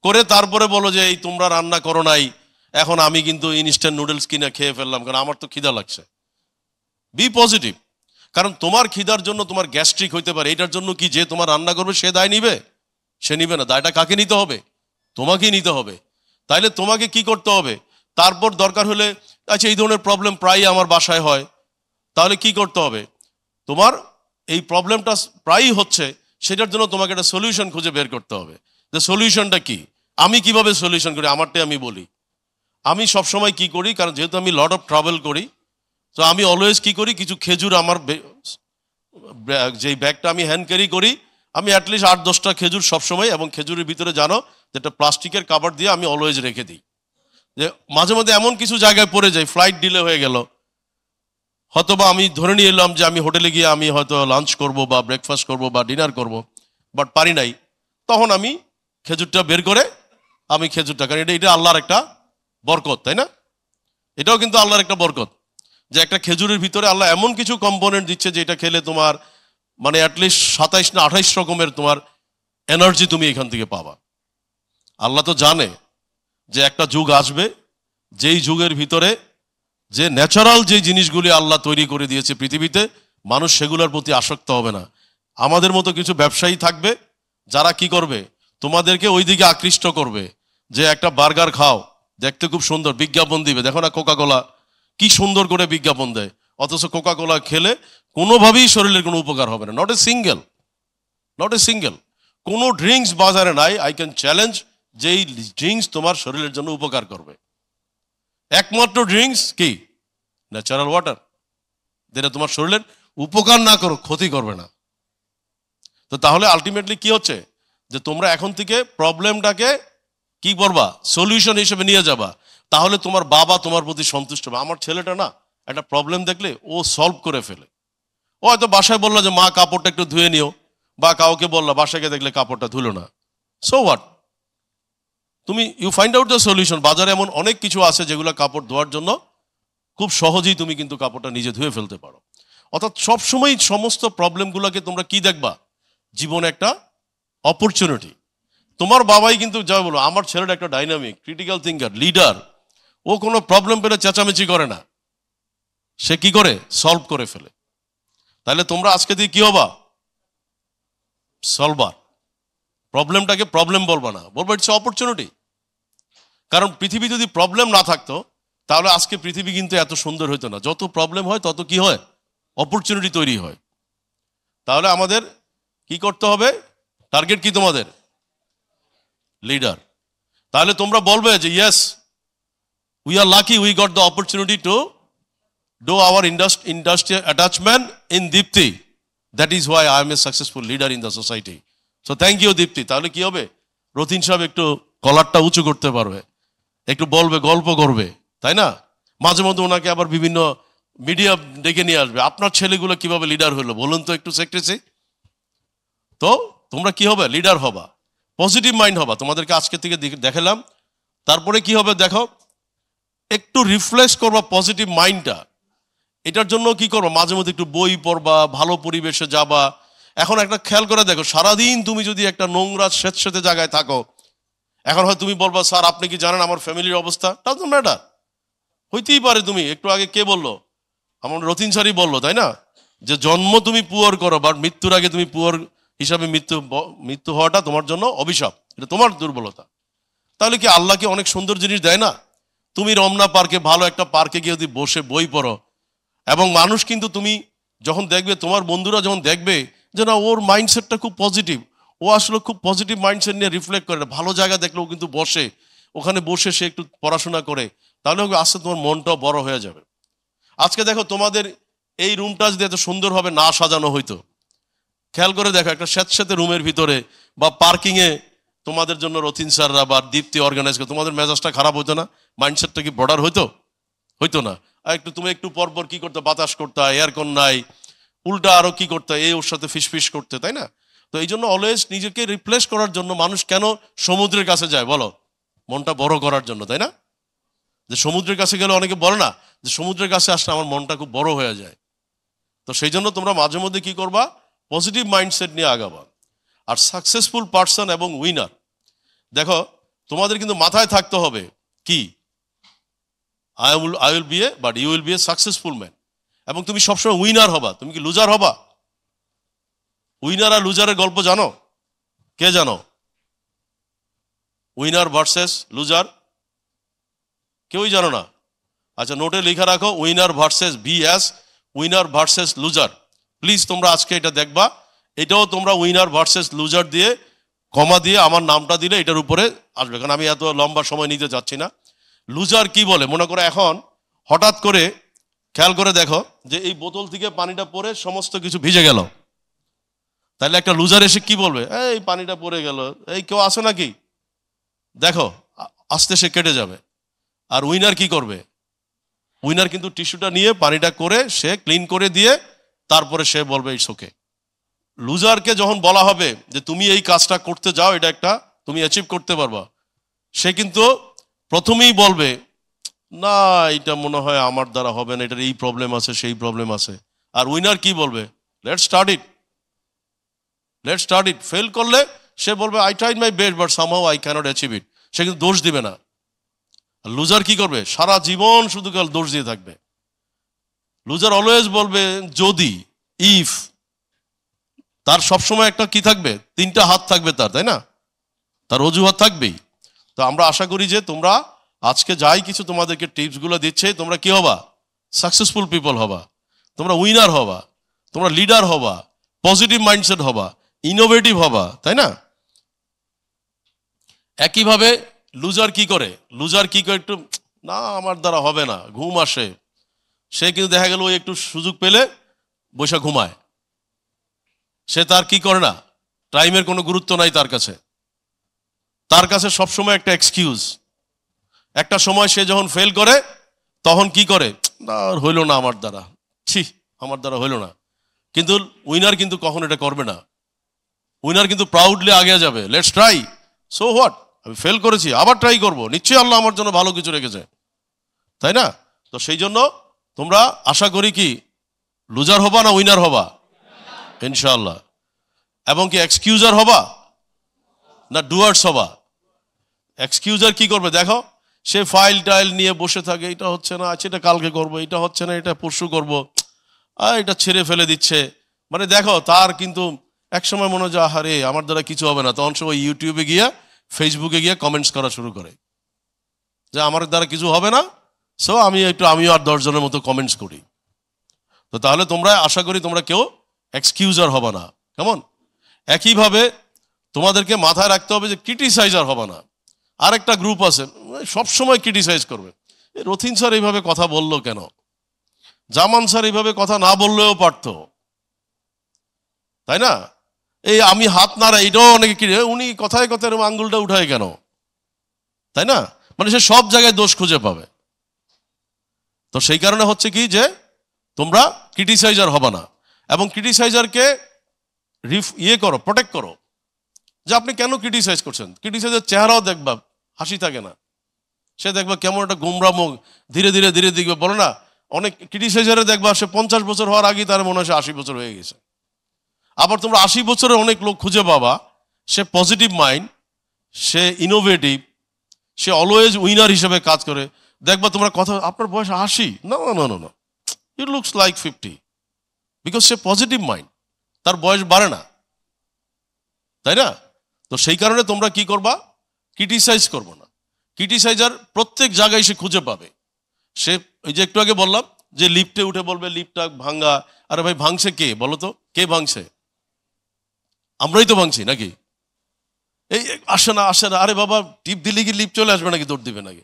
করে তারপরে বলো যে এই তোমরা রান্না করো নাই, এখন আমি কিন্তু ইনস্ট্যান্ট নুডলস কিনে খেয়ে ফেললাম কারণ আমার তো খিদা লাগছে। বি পজিটিভ, কারণ তোমার খিদার জন্য তোমার গ্যাস্ট্রিক হইতে পারে, এটার জন্য কি যে তোমার রান্না করবে সে দায় নিবে? সে নিবে না। দায়টা কাকে নিতে হবে? তোমাকেই নিতে হবে। তাইলে তোমাকে কি করতে হবে, তারপর দরকার হলে, আচ্ছা এই ধরনের প্রবলেম প্রায়ই আমার বাসায় হয়, তাহলে কি করতে হবে, তোমার এই প্রবলেমটা প্রায়ই হচ্ছে, সেটার জন্য তোমাকে একটা সলিউশন খুঁজে বের করতে হবে। যে সলিউশনটা কি, আমি কিভাবে সলিউশন করি, আমারটাই আমি বলি। আমি সবসময় কি করি, কারণ যেহেতু আমি লট অফ ট্রাভেল করি, তো আমি অলওয়েজ কি করি, কিছু খেজুর আমার যেই ব্যাগটা আমি হ্যান্ড ক্যারি করি, আমি অ্যাটলিস্ট 8-10টা খেজুর সবসময়, এবং খেজুরের ভিতরে জানো যেটা প্লাস্টিকের কাভার দিয়ে আমি অলওয়েজ রেখে দিই, যে মাঝে মধ্যে এমন কিছু জায়গায় পড়ে যাই, ফ্লাইট ডিলে হয়ে গেল, হয়তোবা আমি ধরে নিয়ে এলাম যে আমি হোটেলে গিয়ে আমি হয়তো লাঞ্চ করব বা ব্রেকফাস্ট করব বা ডিনার করব, বাট পারি নাই, তখন আমি খেজুরটা বের করে আমি খেজুরটা, কারণ এটা আল্লাহর একটা বরকত, তাই না? এটাও কিন্তু আল্লাহর একটা বরকত, যে একটা খেজুরের ভিতরে আল্লাহ এমন কিছু কম্পোনেন্ট দিচ্ছে যে এটা খেলে তোমার মানে অ্যাটলিস্ট 27 না 28 রকমের তোমার এনার্জি তুমি এখান থেকে পাবা। আল্লাহ তো জানে যে একটা যুগ আসবে, যেই যুগের ভিতরে যে ন্যাচারাল যে জিনিসগুলি আল্লাহ তৈরি করে দিয়েছে পৃথিবীতে, মানুষ সেগুলোর প্রতি আসক্ত হবে না। আমাদের মতো কিছু ব্যবসায়ী থাকবে যারা কি করবে, তোমাদেরকে ওই দিকে আকৃষ্ট করবে, যে একটা বার্গার খাও, দেখতে খুব সুন্দর, বিজ্ঞাপন দিবে, দেখো না কোকা কোলা কি সুন্দর করে বিজ্ঞাপন দেয়, অথচ কোকা কোলা খেলে কোনোভাবেই শরীরের কোনো উপকার হবে না, নট এ সিঙ্গেল কোনো ড্রিঙ্কস বাজারে নাই, আই ক্যান চ্যালেঞ্জ, যেই ড্রিঙ্কস তোমার শরীরের জন্য উপকার করবে। একমাত্র ড্রিঙ্কস কি, ন্যাচারাল ওয়াটার, যেটা তোমার শরীরের উপকার না করো, ক্ষতি করবে না। তো তাহলে আলটিমেটলি কি হচ্ছে, যে তোমরা এখন থেকে প্রবলেমটাকে কি করবা, সলিউশন হিসেবে নিয়ে যাবা, তাহলে তোমার বাবা তোমার প্রতি সন্তুষ্ট হবে। আমার ছেলেটা না একটা প্রবলেম দেখলে ও সলভ করে ফেলে, ও হয়তো বাসায় বললো যে মা কাপড়টা একটু ধুয়ে নিও, বা কাউকে বললা, বাসায় গিয়ে দেখলে কাপড়টা ধুলো না, সো হোয়াট, তুমি you find out the solution. বাজারে এমন অনেক কিছু আছে যেগুলো কাপড় ধোয়ার জন্য খুব সহজেই তুমি কিন্তু কাপড়টা নিজে ধুয়ে ফেলতে পারো। অর্থাৎ সবসময় সমস্ত প্রবলেমগুলোকে তোমরা কি দেখবা, জীবনে একটা অপরচুনিটি। তোমার বাবাই কিন্তু যা বলো, আমার ছেলেটা একটা ডাইনামিক ক্রিটিক্যাল থিঙ্কার, লিডার, ও কোনো প্রবলেম পেলে চেঁচামেচি করে না, সে কি করে, সলভ করে ফেলে। তাহলে তোমরা আজকে দিয়ে কি হবা, সলভার। প্রবলেমটাকে প্রবলেম বলবা না, বলবো ইটস অপরচুনিটি। কারণ পৃথিবী যদি প্রবলেম না থাকতো তাহলে আজকে পৃথিবী কিন্তু এত সুন্দর হতো না। যত প্রবলেম হয় তত কি হয়, অপরচুনিটি তৈরি হয়। তাহলে আমাদের কি করতে হবে, টার্গেট কি তোমাদের? লিডার। তাহলে তোমরা বলবে যে yes, we are lucky, we got the opportunity to do our industrial attachment in Dipti, that is why I am a successful leader in the society. So thank you Dipti. তাহলে কি হবে, রতিন সাহেব একটু কলারটা উঁচু করতে পারবে, একটু বলবে, গল্প করবে, তাই না? মাঝে মধ্যে ওনাকে আবার বিভিন্ন মিডিয়া ডেকে নিয়ে আসবে, আপনার ছেলেগুলো কিভাবে লিডার হলো বলুন তো একটু সেক্রেটারি। তো তোমরা কি হবে, লিডার হবা, পজিটিভ মাইন্ড হবা। তোমাদেরকে আজকে থেকে দেখালাম। তারপরে কি হবে দেখো, একটু রিফ্রেশ করবা পজিটিভ মাইন্ডটা। এটার জন্য কি করবো, মাঝে মধ্যে একটু বই পড়বা, ভালো পরিবেশে যাবা। এখন একটা খেয়াল করে দেখো, সারাদিন তুমি যদি একটা নোংরা স্বেচ্ছেতে জায়গায় থাকো, এখন হয় তুমি বলবা স্যার আপনি কি জানেন আমার ফ্যামিলির অবস্থা, ডাজন্ট ম্যাটার। হইতেই পারে, তুমি একটু আগে কে বললো, আমার রতিন স্যারই বললো, তাই না, যে জন্ম তুমি পুয়ার করো, বাট মৃত্যুর আগে তুমি পুয়ার হিসাবে মৃত্যু হওয়াটা তোমার জন্য অভিশাপ, এটা তোমার দুর্বলতা। তাহলে কি আল্লাহকে অনেক সুন্দর জিনিস দেয় না? তুমি রমনা পার্কে, ভালো একটা পার্কে গিয়ে যদি বসে বই পড়ো, এবং মানুষ কিন্তু তুমি যখন দেখবে, তোমার বন্ধুরা যখন দেখবে যে না ওর মাইন্ডসেটটা খুব পজিটিভ, ও আসলে খুব পজিটিভ মাইন্ডসেট নিয়ে রিফ্লেক্ট করে, ভালো জায়গা দেখলে ও কিন্তু বসে, ওখানে বসে সে একটু পড়াশোনা করে, তাহলে আস্তে তোমার মনটাও বড় হয়ে যাবে। আজকে দেখো তোমাদের এই রুমটা যদি এত সুন্দরভাবে না সাজানো হইতো, খেয়াল করে দেখো, একটা স্যাঁতস্যাঁতে রুমের ভিতরে বা পার্কিংয়ে তোমাদের জন্য রতিন স্যাররা বা দীপ্তি অর্গানাইজ করে, তোমাদের মেজাজটা খারাপ হতো না? মাইন্ডসেটটা কি ব্রডার হইতো? হইতো না। আর একটু তুমি একটু পরপর কি করতে, বাতাস করতে, এয়ারকন নাই, উল্টা আরো কি করতে, এই ওর সাথে ফিসফিস করতে, তাই না? তো এই জন্য অলওয়েজ নিজেকে রিপ্লেস করার জন্য মানুষ কেন সমুদ্রের কাছে যায় বলো? মনটা বড় করার জন্য, তাই না? যে সমুদ্রের কাছে গেলে অনেকে বলে না যে সমুদ্রের কাছে আসলে আমার মনটা খুব বড় হয়ে যায়। তো সেই জন্য তোমরা মাঝে মধ্যে কি করবা, পজিটিভ মাইন্ডসেট নিয়ে আগাবা। আর সাকসেসফুল পার্সন এবং উইনার, দেখো তোমাদের কিন্তু মাথায় থাকতে হবে কি, I will be a, but you will be a successful man. এবং তুমি সবসময় উইনার হবা, তুমি কি লুজার হবা? উইনার আর লুজারের গল্প জানো? কে জানো? উইনার ভার্সেস লুজার কেউই জানো না? আচ্ছা, নোটে লিখে রাখো, winner versus VS, winner versus loser. Please তোমরা আজকে এটা দেখবা, এটাও তোমরা উইনার ভার্সেস লুজার দিয়ে কমা দিয়ে আমার নামটা দিলে এটার উপরে আসবে, কারণ আমি এত লম্বা সময় নিতে যাচ্ছি না। লুজার কি বলে, মনে করো এখন হঠাৎ করে খেয়াল করে দেখো যে এই বোতল থেকে পানিটা পড়ে সমস্ত কিছু ভিজে গেল, তাহলে একটা লুজার এসে কি বলবে, এই পানিটা পড়ে গেল, এই কেউ আসে নাকি, দেখো আস্তে সে কেটে যাবে। আর উইনার কি করবে, উইনার কিন্তু টিস্যুটা নিয়ে পানিটা করে সে ক্লিন করে দিয়ে তারপরে সে বলবে ইটস ওকে। লুজারকে যখন বলা হবে যে তুমি এই কাজটা করতে যাও, এটা একটা তুমি অ্যাচিভ করতে পারবা, সে কিন্তু প্রথমেই বলবে না এটা মনে হয় আমার দ্বারা হবে না, এটার এই প্রবলেম আছে, সেই প্রবলেম আছে। আর উইনার কি বলবে, let's start it, let's start it. Fail করলে সে বলবে I tried my best but somehow I can't achieve it, সে কিন্তু দোষ দিবে না। আর লুজার কি করবে, সারা জীবন শুধু কাল দোষ দিয়ে থাকবে। লুজার অলওয়েজ বলবে যদি, ইফ, তার সবসময় একটা কি থাকবে, তিনটা হাত থাকবে তার, তাই না, তার অজুহাত থাকবেই। তো আমরা আশা করি যে তোমরা আজকে যাই কিছু তোমাদেরকে টিপসগুলো দিচ্ছে, তোমরা কি হবা, সাকসেসফুল পিপল হবা, তোমরা উইনার হবা, তোমরা লিডার হবা, পজিটিভ মাইন্ডসেট হবা, ইনোভেটিভ হবা, তাই না? একইভাবে লুজার কি করে, লুজার কি করে, একটু না আমার দ্বারা হবে না, ঘুম আসে, সে কিন্তু দেখা গেল ওই একটু সুযোগ পেলে বৈশা ঘুমায়, সে তার কি করে না, টাইমের কোনো গুরুত্ব নাই তার কাছে, তার কাছে সবসময় একটা এক্সকিউজ। একটা সময় সে যখন ফেল করে তখন কি করে, না হইল না আমার দ্বারা, ছি আমার দ্বারা হইল না। কিন্তু উইনার কিন্তু কখন এটা করবে না, উইনার কিন্তু প্রাউডলি আগে যাবে, লেটস ট্রাই, সো হোয়াট, আমি ফেল করেছি আবার ট্রাই করব, নিশ্চয়ই আল্লাহ আমার জন্য ভালো কিছু রেখেছে, তাই না? তো সেই জন্য তোমরা আশা করি কি লুজার হবা না উইনার হবা ইনশাআল্লাহ, এবং কি এক্সকিউজার হবা না ডুয়ার্স হবা? এক্সকিউজার কি করবে দেখো, সে ফাইল টাইল নিয়ে বসে থাকে, এটা হচ্ছে না, আচ্ছা এটা কালকে করবো, এটা হচ্ছে না, এটা পরশু করবো, আর এটা ছেড়ে ফেলে দিচ্ছে। মানে দেখো তার কিন্তু এক সময় মনে হয় যে আহারে আমার দ্বারা কিছু হবে না, তখন সবাই ইউটিউবে গিয়ে ফেসবুকে গিয়ে কমেন্টস করা শুরু করে যে আমার দ্বারা কিছু হবে না, সো আমিও আর 10 জনের মতো কমেন্টস করি। তো তাহলে তোমরা আশা করি তোমরা কেউ এক্সকিউজার হবে না, কেমন? একইভাবে তোমাদেরকে মাথায় রাখতে হবে যে ক্রিটিসাইজার হবে না। আরেকটা গ্রুপ আছে সবসময় ক্রিটিসাইজ করবে, রথিন স্যার এইভাবে কথা বললো কেন, জামান স্যার এইভাবে কথা না বললেও পারতো, তাই না? এই আমি হাত নাড়া এটাও অনেকে উনি কথায় কথায় আঙ্গুলটা উঠায় কেন, তাই না? মানে সে সব জায়গায় দোষ খুঁজে পাবে। তো সেই কারণে হচ্ছে কি যে তোমরা ক্রিটিসাইজার হবে না, এবং ক্রিটিসাইজারকে করো, প্রোটেক্ট করো, যে আপনি কেন ক্রিটিসাইজ করছেন। ক্রিটিসাইজের চেহারাও দেখবা হাসি থাকে না, সে দেখবা কেমন একটা গোমরা মুখ, ধীরে ধীরে ধীরে দেখবে, বলো না অনেক ক্রিটিসাইজারে দেখবা সে 50 বছর হওয়ার আগেই তার মনে হয় সে 80 বছর হয়ে গেছে। আবার তোমরা 80 বছরের অনেক লোক খুঁজে পাবা, সে পজিটিভ মাইন্ড, সে ইনোভেটিভ, সে অলওয়েজ উইনার হিসেবে কাজ করে। দেখবা তোমরা কথা, আপনার বয়স 80, না না না না, it looks like 50, because say positive mind, তার বয়স বাড়ে না, তাই না? তো সেই কারণে তোমরা কি করবা, ক্রিটিসাইজ করবো না। ক্রিটিসাইজার প্রত্যেক জায়গায় সে খুঁজে পাবে। সে ওই যে একটু আগে বললাম যে লিফটে উঠে বলবে লিফটটা ভাঙ্গা, আরে ভাই ভাঙছে কে বলো তো, কে ভাঙছে? আমরাই তো ভাঙছি নাকি? এই আসে না আসে না, আরে বাবা টিপ দিলে কি লিফট চলে আসবে নাকি, দৌড় দিবে নাকি?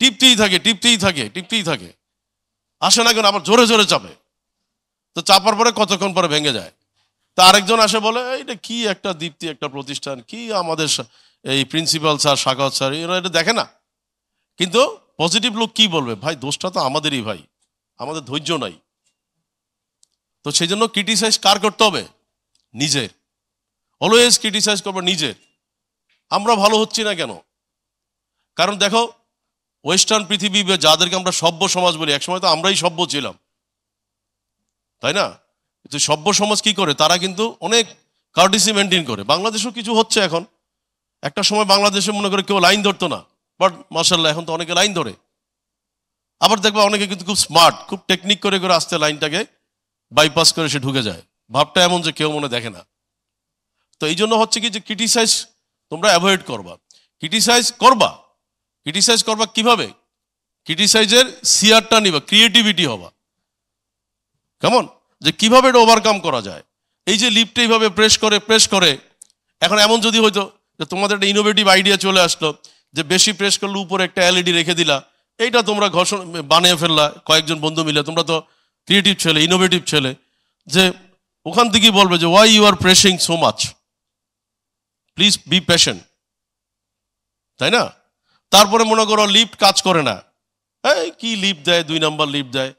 টিপতেই থাকে টিপতেই থাকে টিপতেই থাকে, আসে না কেন, আবার জোরে জোরে চাপে, তো চাপার পরে কতক্ষণ পরে ভেঙে যায়। তা আরেকজন আসে বলে এইটা কি একটা দীপ্তি, একটা প্রতিষ্ঠান, কি আমাদের এই প্রিন্সিপাল স্যার, সাগত স্যার, এরা এটা দেখে না। কিন্তু পজিটিভ লোক কি বলবে, ভাই দোষটা তো আমাদেরই, ভাই আমাদের ধৈর্য নাই। তো সেই জন্য ক্রিটিসাইজ কার করতে হবে, নিজের। অলওয়েজ ক্রিটিসাইজ করবো নিজের। আমরা ভালো হচ্ছি না কেন? কারণ দেখো ওয়েস্টার্ন পৃথিবী, যাদেরকে আমরা সভ্য সমাজ বলি, একসময় তো আমরাই সভ্য ছিলাম, তাই না? কিন্তু সভ্য সমাজ কি করে, তারা কিন্তু অনেক কার্টিসি মেনটেন করে। বাংলাদেশেও কিছু হচ্ছে এখন, একটা সময় বাংলাদেশে মনে করে কেউ লাইন ধরতো না, বাট মাশাআল্লাহ এখন তো অনেকে লাইন ধরে। আবার দেখবা অনেকে কিন্তু খুব স্মার্ট, খুব টেকনিক করে করে আসতে লাইনটাকে বাইপাস করে সে ঢুকে যায়, ভাবটা এমন যে কেউ মনে দেখে না। তো এই জন্য হচ্ছে কি যে ক্রিটিসাইজ তোমরা অ্যাভয়েড করবা। ক্রিটিসাইজ করবা কিভাবে? ক্রিটিসাইজের সিয়ারটা নিবা, ক্রিয়েটিভিটি হবা, কেমন? যে কিভাবে এটা ওভারকাম করা যায়। এই যে লিফটে এইভাবে প্রেস করে, এখন এমন যদি হইতো যে তোমাদের একটা ইনোভেটিভ আইডিয়া চলে আসলো যে বেশি প্রেস করলে উপরে একটা এলইডি রেখে দিলা, এইটা তোমরা ঘষণ বানিয়ে ফেললা কয়েকজন বন্ধু মিলে, তোমরা তো ক্রিয়েটিভ ছেলে, ইনোভেটিভ ছেলে, যে ওখান থেকেই বলবে যে why you are pressing so much, please be patient, তাই না? তারপরে মনে করো লিফট কাজ করে না, এই কি লিফট দেয়, 2 নাম্বার লিফট দেয়।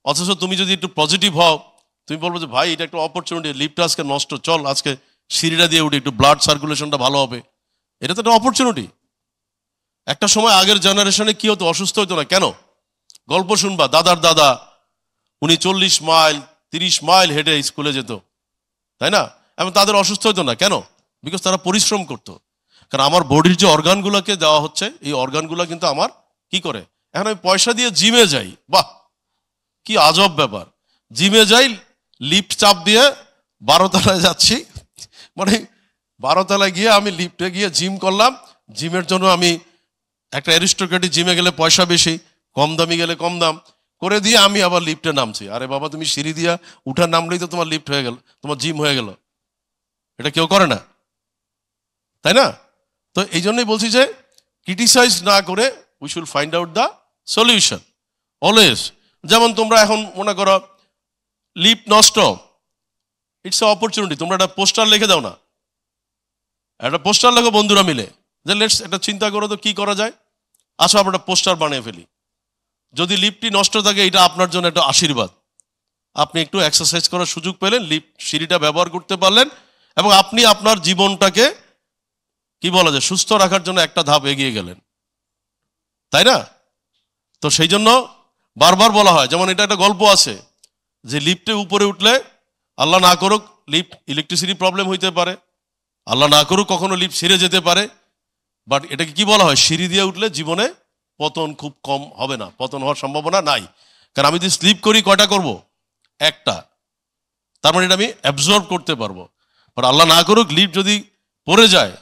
অথচ তুমি যদি একটু পজিটিভ হও, তুমি বলবো যে ভাই এটা একটা অপরচুনিটি, লিফটটা আজকে নষ্ট, চল আজকে সিঁড়িটা দিয়ে উঠি, একটু ব্লাড সার্কুলেশনটা ভালো হবে, এটা তো একটা অপরচুনিটি। একটা সময় আগের জেনারেশনে কি হতো, অসুস্থ হতো না কেন? গল্প শুনবা, দাদার দাদা উনি 40 মাইল 30 মাইল হেঁটে স্কুলে যেত, তাই না? এবং তাদের অসুস্থ হতো না কেন? বিকজ তারা পরিশ্রম করতো। কারণ আমার বডির যে অর্গানগুলোকে দেওয়া হচ্ছে, এই অর্গানগুলো কিন্তু আমার কি করে, এখন আমি পয়সা দিয়ে জিমে যাই, বাহ কি আজব ব্যাপার, জিমে যাই, লিফট চাপ দিয়ে 12 তলায় যাচ্ছি, মানে 12 তলায় গিয়ে আমি লিফটে গিয়ে জিম করলাম। জিমের জন্য আমি একটা অ্যারিস্টোক্রেটিক জিমে গেলে পয়সা বেশি, কম দামি গেলে কম দাম করে দিয়ে আমি আবার লিফটে নামছি। আরে বাবা তুমি সিঁড়ি দিয়া উঠা নামলেই তো তোমার লিফট হয়ে গেল, তোমার জিম হয়ে গেল। এটা কেউ করে না, তাই না? তো এই জন্যই বলছি যে ক্রিটিসাইজ না করে we should find out the solution always. যেমন তোমরা এখন মনে করো লিফট নষ্ট, ইটস এ অপরচুনিটি, তোমরা একটা পোস্টার লিখে দাও না, একটা পোস্টার লেখো বন্ধুরা মিলে, যে লেটস একটা চিন্তা করো তো কি করা যায়, আসো আমরা একটা পোস্টার বানিয়ে ফেলি। যদি লিফটটি নষ্ট থাকে, এটা আপনার জন্য একটা আশীর্বাদ, আপনি একটু এক্সারসাইজ করার সুযোগ পেলেন, লিফট সিঁড়িটা ব্যবহার করতে পারলেন, এবং আপনি আপনার জীবনটাকে কি বলা যায় সুস্থ রাখার জন্য একটা ধাপ এগিয়ে গেলেন, তাই না? তো সেই জন্য বারবার বলা হয়, যেমন এটা একটা গল্প আছে যে লিফটে উপরে উঠলে আল্লাহ না করুক লিফট ইলেকট্রিসিটি প্রবলেম হইতে পারে, আল্লাহ না করুক কখনো লিফট ছিঁড়ে যেতে পারে, বাট এটাকে কি বলা হয়, সিঁড়ি দিয়ে উঠলে জীবনে পতন খুব কম হবে না, পতন হওয়ার সম্ভাবনা নাই। কারণ আমি যদি স্লিপ করি কয়টা করব, একটা, তার মানে এটা আমি অ্যাবজর্ব করতে পারবো। আর আল্লাহ না করুক লিফট যদি পড়ে যায়,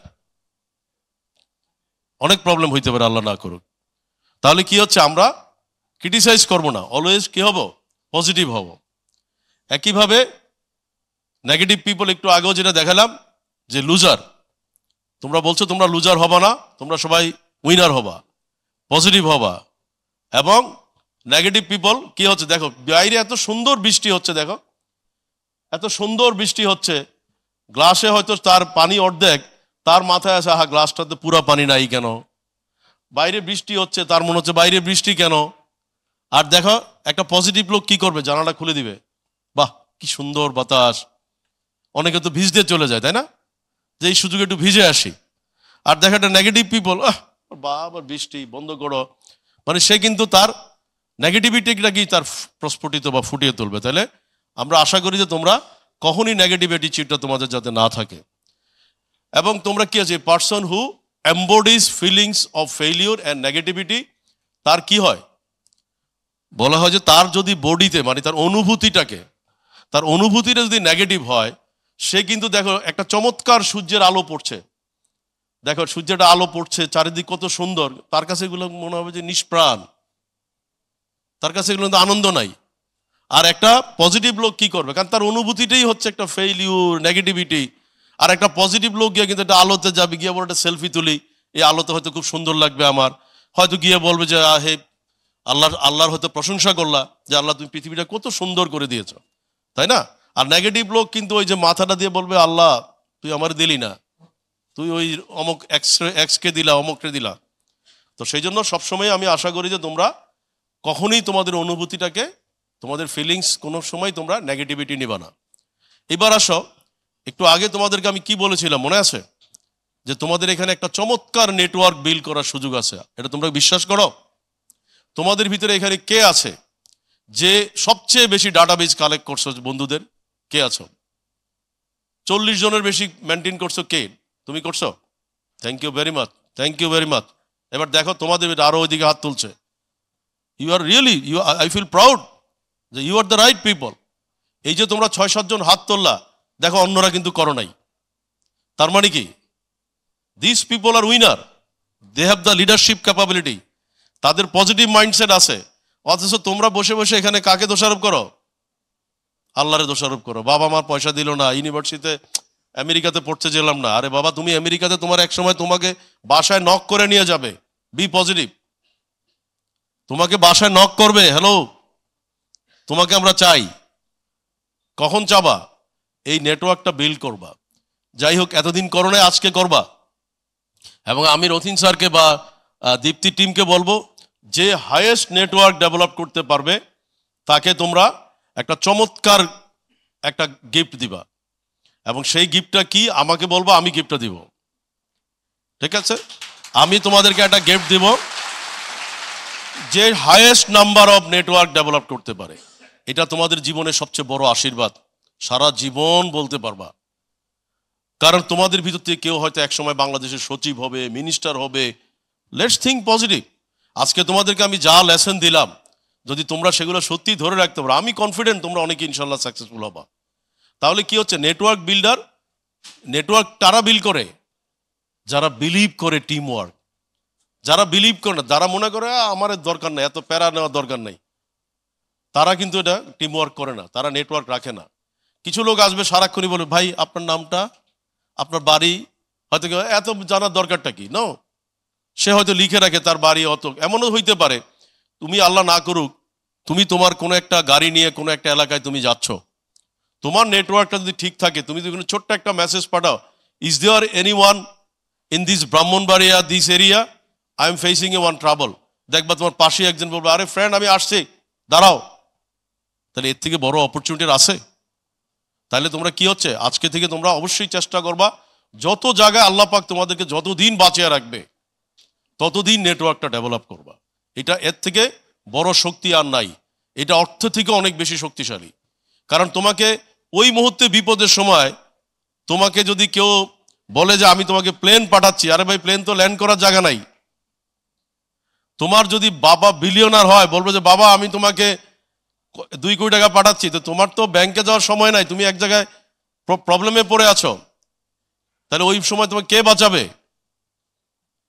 অনেক প্রবলেম হইতে পারে, আল্লাহ না করুক। তাহলে কি হচ্ছে, আমরা ক্রিটিসাইজ করব না, অলওয়েজ কি হব, পজিটিভ হব। একইভাবে নেগেটিভ পিপল, একটু আগেও যেটা দেখালাম যে লুজার, তোমরা বলছো তোমরা লুজার হবা না, তোমরা সবাই উইনার হবা, পজিটিভ হবা। এবং নেগেটিভ পিপল কি হচ্ছে, দেখো বাইরে এত সুন্দর বৃষ্টি হচ্ছে, দেখো এত সুন্দর বৃষ্টি হচ্ছে, গ্লাসে হয়তো তার পানি অর্ধেক, তার মাথায় আছে হা গ্লাসটাতে পুরা পানি নাই কেন, বাইরে বৃষ্টি হচ্ছে তার মনে হচ্ছে বাইরে বৃষ্টি কেন। আর দেখো একটা পজিটিভ লোক কি করবে, জানালা খুলে দিবে, বাহ কি সুন্দর বাতাস, অনেকে তো ভিজতে চলে যায়, তাই না, যে এই সুযোগে একটু ভিজে আসি। আর দেখো একটা নেগেটিভ পিপল, বাবা বৃষ্টি বন্ধ করো, মানে সে কিন্তু তার নেগেটিভিটিটা কি তার প্রস্ফুটিত বা ফুটিয়ে তুলবে। তাহলে আমরা আশা করি যে তোমরা কখনই নেগেটিভ অ্যাটিটিউডটা তোমাদের যাতে না থাকে। এবং তোমরা কি আছে, person who embodies feelings of failure and negativity, তার কি হয়, বলা হয় যে তার যদি বডিতে, মানে তার অনুভূতিটা যদি নেগেটিভ হয়, সে কিন্তু দেখো একটা চমৎকার সূর্যের আলো পড়ছে, দেখো সূর্যটা আলো পড়ছে, চারিদিক কত সুন্দর, তার কাছে এগুলো মনে হবে যে নিষ্প্রাণ, তার কাছে এগুলো আনন্দ নাই। আর একটা পজিটিভ লোক কি করবে, কারণ তার অনুভূতিটাই হচ্ছে একটা ফেইলিউর, নেগেটিভিটি। আর একটা পজিটিভ লোক গিয়ে কিন্তু একটা আলোতে যাবে, গিয়ে বলে একটা সেলফি তুলি, এই আলোতে হয়তো খুব সুন্দর লাগবে আমার, হয়তো গিয়ে বলবে যে হে আল্লাহর হয়তো প্রশংসা করলা যে আল্লাহ তুমি পৃথিবীটা কত সুন্দর করে দিয়েছো, তাই না। আর নেগেটিভ লোক কিন্তু ওই যে মাথাটা দিয়ে বলবে আল্লাহ তুই আমার দিলি না, তুই ওই অমুক এক্সকে দিলা, অমুককে দিলা। তো সেই জন্য সবসময় আমি আশা করি যে তোমরা কখনোই তোমাদের অনুভূতিটাকে, তোমাদের ফিলিংস কোনো সময় তোমরা নেগেটিভিটি নিবা না। এবার আসো, একটু আগে তোমাদেরকে আমি কি বলেছিলাম মনে আছে, যে তোমাদের এখানে একটা চমৎকার নেটওয়ার্ক বিল্ড করার সুযোগ আছে, এটা তোমরা বিশ্বাস করো? তোমাদের ভিতরে এখানে কে আছে যে সবচেয়ে বেশি ডাটাবেজ কালেক্ট করছো বন্ধুদের? কে আছো? 40 জনের বেশি মেনটেন করছো, কে? তুমি করছো? Thank you very much, thank you very much. এবার দেখো তোমাদের আরো ওইদিকে হাত তুলছে, you are really, I feel proud যে you are the right people. এই যে তোমরা 6-7 জন হাত তুললা, দেখো অন্যরা কিন্তু করো নাই, তার মানে কি this people are winner, they have the leadership capability, তাদের পজিটিভ মাইন্ডসেট আছে। অথচ তোমরা বসে বসে এখানে কাকে দোষারোপ করো? আল্লাহরে দোষারোপ করো, বাবা মা পয়সা দিল না, ইউনিভার্সিটিতে আমেরিকাতে পড়তে গেলাম না। আরে বাবা তুমি আমেরিকাতে, তোমার এক সময় তোমাকে বাসায় নক করে নিয়ে যাবে, বি পজিটিভ, তোমাকে বাসায় নক করবে, হ্যালো তোমাকে আমরা চাই। কখন চাবা? এই নেটওয়ার্কটা বিল্ড করবা। যাই হোক, এতদিন করো না, আজকে করবা। এবং আমি রথিন স্যারকে বা দীপ্তি টিমকে বলবো, যে হাইয়েস্ট নেটওয়ার্ক ডেভেলপ করতে পারবে তাকে তোমরা একটা চমৎকার একটা গিফট দিবা। এবং সেই গিফটটা কি আমাকে বলবো, আমি গিফটটা দিব, ঠিক আছে? আমি তোমাদেরকে একটা গিফট দিব, যে highest number of network develop করতে পারে। এটা তোমাদের জীবনের সবচেয়ে বড় আশীর্বাদ, সারা জীবন বলতে পারবা। কারণ তোমাদের ভিতর থেকে কেউ হয়তো একসময় বাংলাদেশের সচিব হবে, মিনিস্টার হবে। Let's think positive. আজকে তোমাদেরকে আমি যা লেসন দিলাম, যদি তোমরা সেগুলো সত্যি ধরে রাখতে পারো, আমি কনফিডেন্ট তোমরা অনেকে ইনশাল্লাহ সাকসেসফুল হবা। তাহলে কি হচ্ছে, নেটওয়ার্ক বিল্ডার, নেটওয়ার্ক তারা বিল্ড করে যারা বিলিভ করে টিম ওয়ার্ক, যারা বিলিভ করে না, যারা মনে করে আমার দরকার নাই, এত প্যারা নেওয়ার দরকার নাই, তারা কিন্তু এটা টিম ওয়ার্ক করে না, তারা নেটওয়ার্ক রাখে না। কিছু লোক আসবে সারাক্ষণই বলে ভাই আপনার নামটা, আপনার বাড়ি, হয়তো এত জানার দরকারটা কি, নো, সে হয়তো লিখে রাখে তার বাড়ি অত। এমনও হইতে পারে তুমি আল্লাহ না করুক, তুমি তোমার কোনো একটা গাড়ি নিয়ে কোনো একটা এলাকায় তুমি যাচ্ছ, তোমার নেটওয়ার্কটা যদি ঠিক থাকে, তুমি যদি কোনো ছোট্ট একটা মেসেজ পাঠাও, is there any one in this Brahmanbaria, this area, I am facing a one trouble, দেখবা তোমার পাশে একজন বলবে আরে ফ্রেন্ড আমি আসছি, দাঁড়াও। তাহলে এর থেকে বড় অপরচুনিটি আছে? তাহলে তোমরা কি হচ্ছে, আজকে থেকে তোমরা অবশ্যই চেষ্টা করবা, যত জায়গায় আল্লাহ পাক তোমাদেরকে যতদিন বাঁচিয়ে রাখবে ততদিন নেটওয়ার্কটা ডেভেলপ করবা। এটা এর থেকে বড় শক্তি আর নাই, এটা অর্থ থেকে অনেক বেশি শক্তিশালী। কারণ তোমাকে ওই মুহূর্তে বিপদের সময় তোমাকে যদি কেউ বলে যে আমি তোমাকে প্লেন পাঠাচ্ছি, আরে ভাই প্লেন তো ল্যান্ড করার জায়গা নাই। তোমার যদি বাবা বিলিয়নার হয়, বলবে যে বাবা আমি তোমাকে 2 কোটি টাকা পাঠাচ্ছি, তো তোমার তো ব্যাংকে যাওয়ার সময় নাই, তুমি এক জায়গায় প্রবলেমে পড়ে আছো, তাহলে ওই সময় তোমাকে কে বাঁচাবে?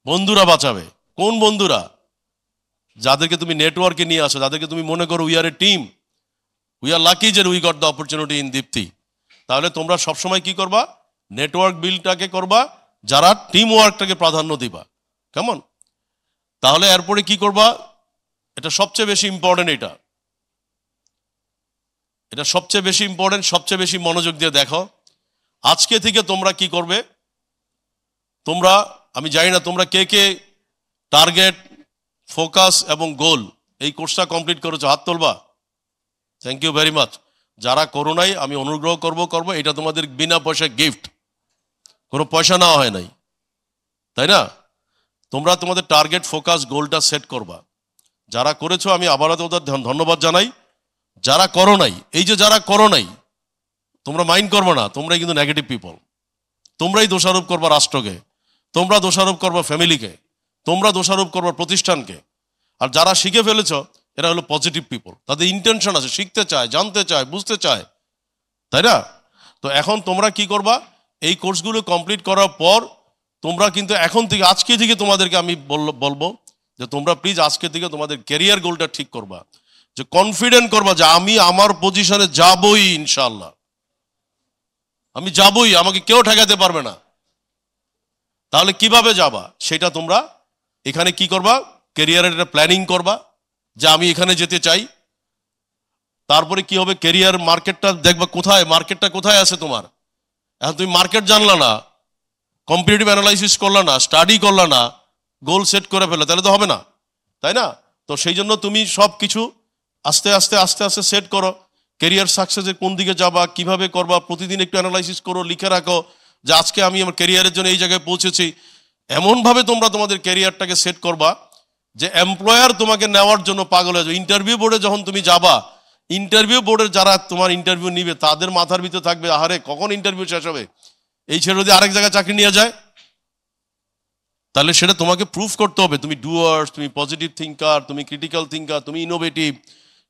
বন্ধুরা বাঁচাবে। কোন বন্ধুরা? যাদেরকে তুমি নেটওয়ার্কে নিয়ে আসো, যাদেরকে তুমি মনে করো we are a team, we are lucky যে we got the opportunity in Dipti. তাহলে তোমরা সবসময় কি করবা? নেটওয়ার্ক বিল্ডটাকে করবা, যারা টিম ওয়ার্কটাকে প্রাধান্য দিবা। কেমন? তাহলে এরপরে কি করবা? এটা সবচেয়ে বেশি ইম্পর্টেন্ট, এটা সবচেয়ে বেশি ইম্পর্টেন্ট, সবচেয়ে বেশি মনোযোগ দিয়ে দেখো। আজকে থেকে তোমরা কি করবে? তোমরা, আমি জানি না তোমরা কে কে টার্গেট, ফোকাস এবং গোল এই কোর্সটা কমপ্লিট করেছো, হাত তোলবা। Thank you very much. যারা করো নাই, আমি অনুগ্রহ করব, এটা তোমাদের বিনা পয়সায় গিফট, কোনো পয়সা নেওয়া হয় নাই, তাই না? তোমরা তোমাদের টার্গেট, ফোকাস, গোলটা সেট করবা। যারা করেছো আমি আবারও তোমাদের ধন্যবাদ জানাই। যারা করো নাই, এই যে যারা করো নাই, তোমরা মাইন্ড করবে না, তোমরাই কিন্তু নেগেটিভ পিপল। তোমরাই দোষারোপ করবা রাষ্ট্রকে, তোমরা দোষারোপ করবা ফ্যামিলিকে, তোমরা দোষারোপ করবা প্রতিষ্ঠানকে। আর যারা শিখে ফেলেছ, এরা হলো পজিটিভ পিপল, তাদের ইন্টেনশন আছে, শিখতে চায়, জানতে চায়, বুঝতে চায়, তাই না? তো এখন তোমরা কি করবা? এই কোর্সগুলো কমপ্লিট করার পর তোমরা কিন্তু এখন থেকে, আজকে থেকে তোমাদেরকে আমি বলবো যে তোমরা প্লিজ আজকে থেকে তোমাদের ক্যারিয়ার গোলটা ঠিক করবা, যে কনফিডেন্ট করবা যে আমি আমার পজিশনে যাবই, ইনশাআল্লাহ আমি যাবই, আমাকে কেউ ঠেকাতে পারবে না। তাহলে কিভাবে যাবা সেটা তোমরা এখানে কি করবা? ক্যারিয়ারের একটা প্ল্যানিং করবা যে আমি এখানে যেতে চাই। তারপরে কি হবে? ক্যারিয়ার মার্কেটটা দেখবা, কোথায় মার্কেটটা কোথায় আছে তোমার। এখন তুমি মার্কেট জানলা না, কম্পিটিটিভ অ্যানালাইসিস করলা না, স্টাডি করলা না, গোল সেট করে ফেলে, তাহলে তো হবে না, তাই না? তো সেই জন্য তুমি সব কিছু আস্তে আস্তে আস্তে আস্তে সেট করো। ক্যারিয়ার সাকসেসের কোন দিকে যাবা, কিভাবে করবা, প্রতিদিন একটু অ্যানালাইসিস করো, লিখে রাখো যে আজকে আমি আমার ক্যারিয়ারের জন্য এই জায়গায় পৌঁছেছি। এমনভাবে তোমরা তোমাদের ক্যারিয়ারটাকে সেট করবা যে এমপ্লয়ার তোমাকে নেওয়ার জন্য পাগল হয়ে যাবে। ইন্টারভিউ বোর্ডে যখন তুমি যাবা, ইন্টারভিউ বোর্ডের যারা তোমার ইন্টারভিউ নিবে, তাদের মাথার ভিতরে থাকবে, আরে কখন ইন্টারভিউ শেষ হবে, এই ছেলে যদি আরেক জায়গায় চাকরি নিয়ে যায়, তাহলে সেটা তোমাকে প্রুফ করতে হবে তুমি ডুয়ার্স, তুমি পজিটিভ থিঙ্কার, তুমি ক্রিটিক্যাল থিঙ্কার, তুমি ইনোভেটিভ।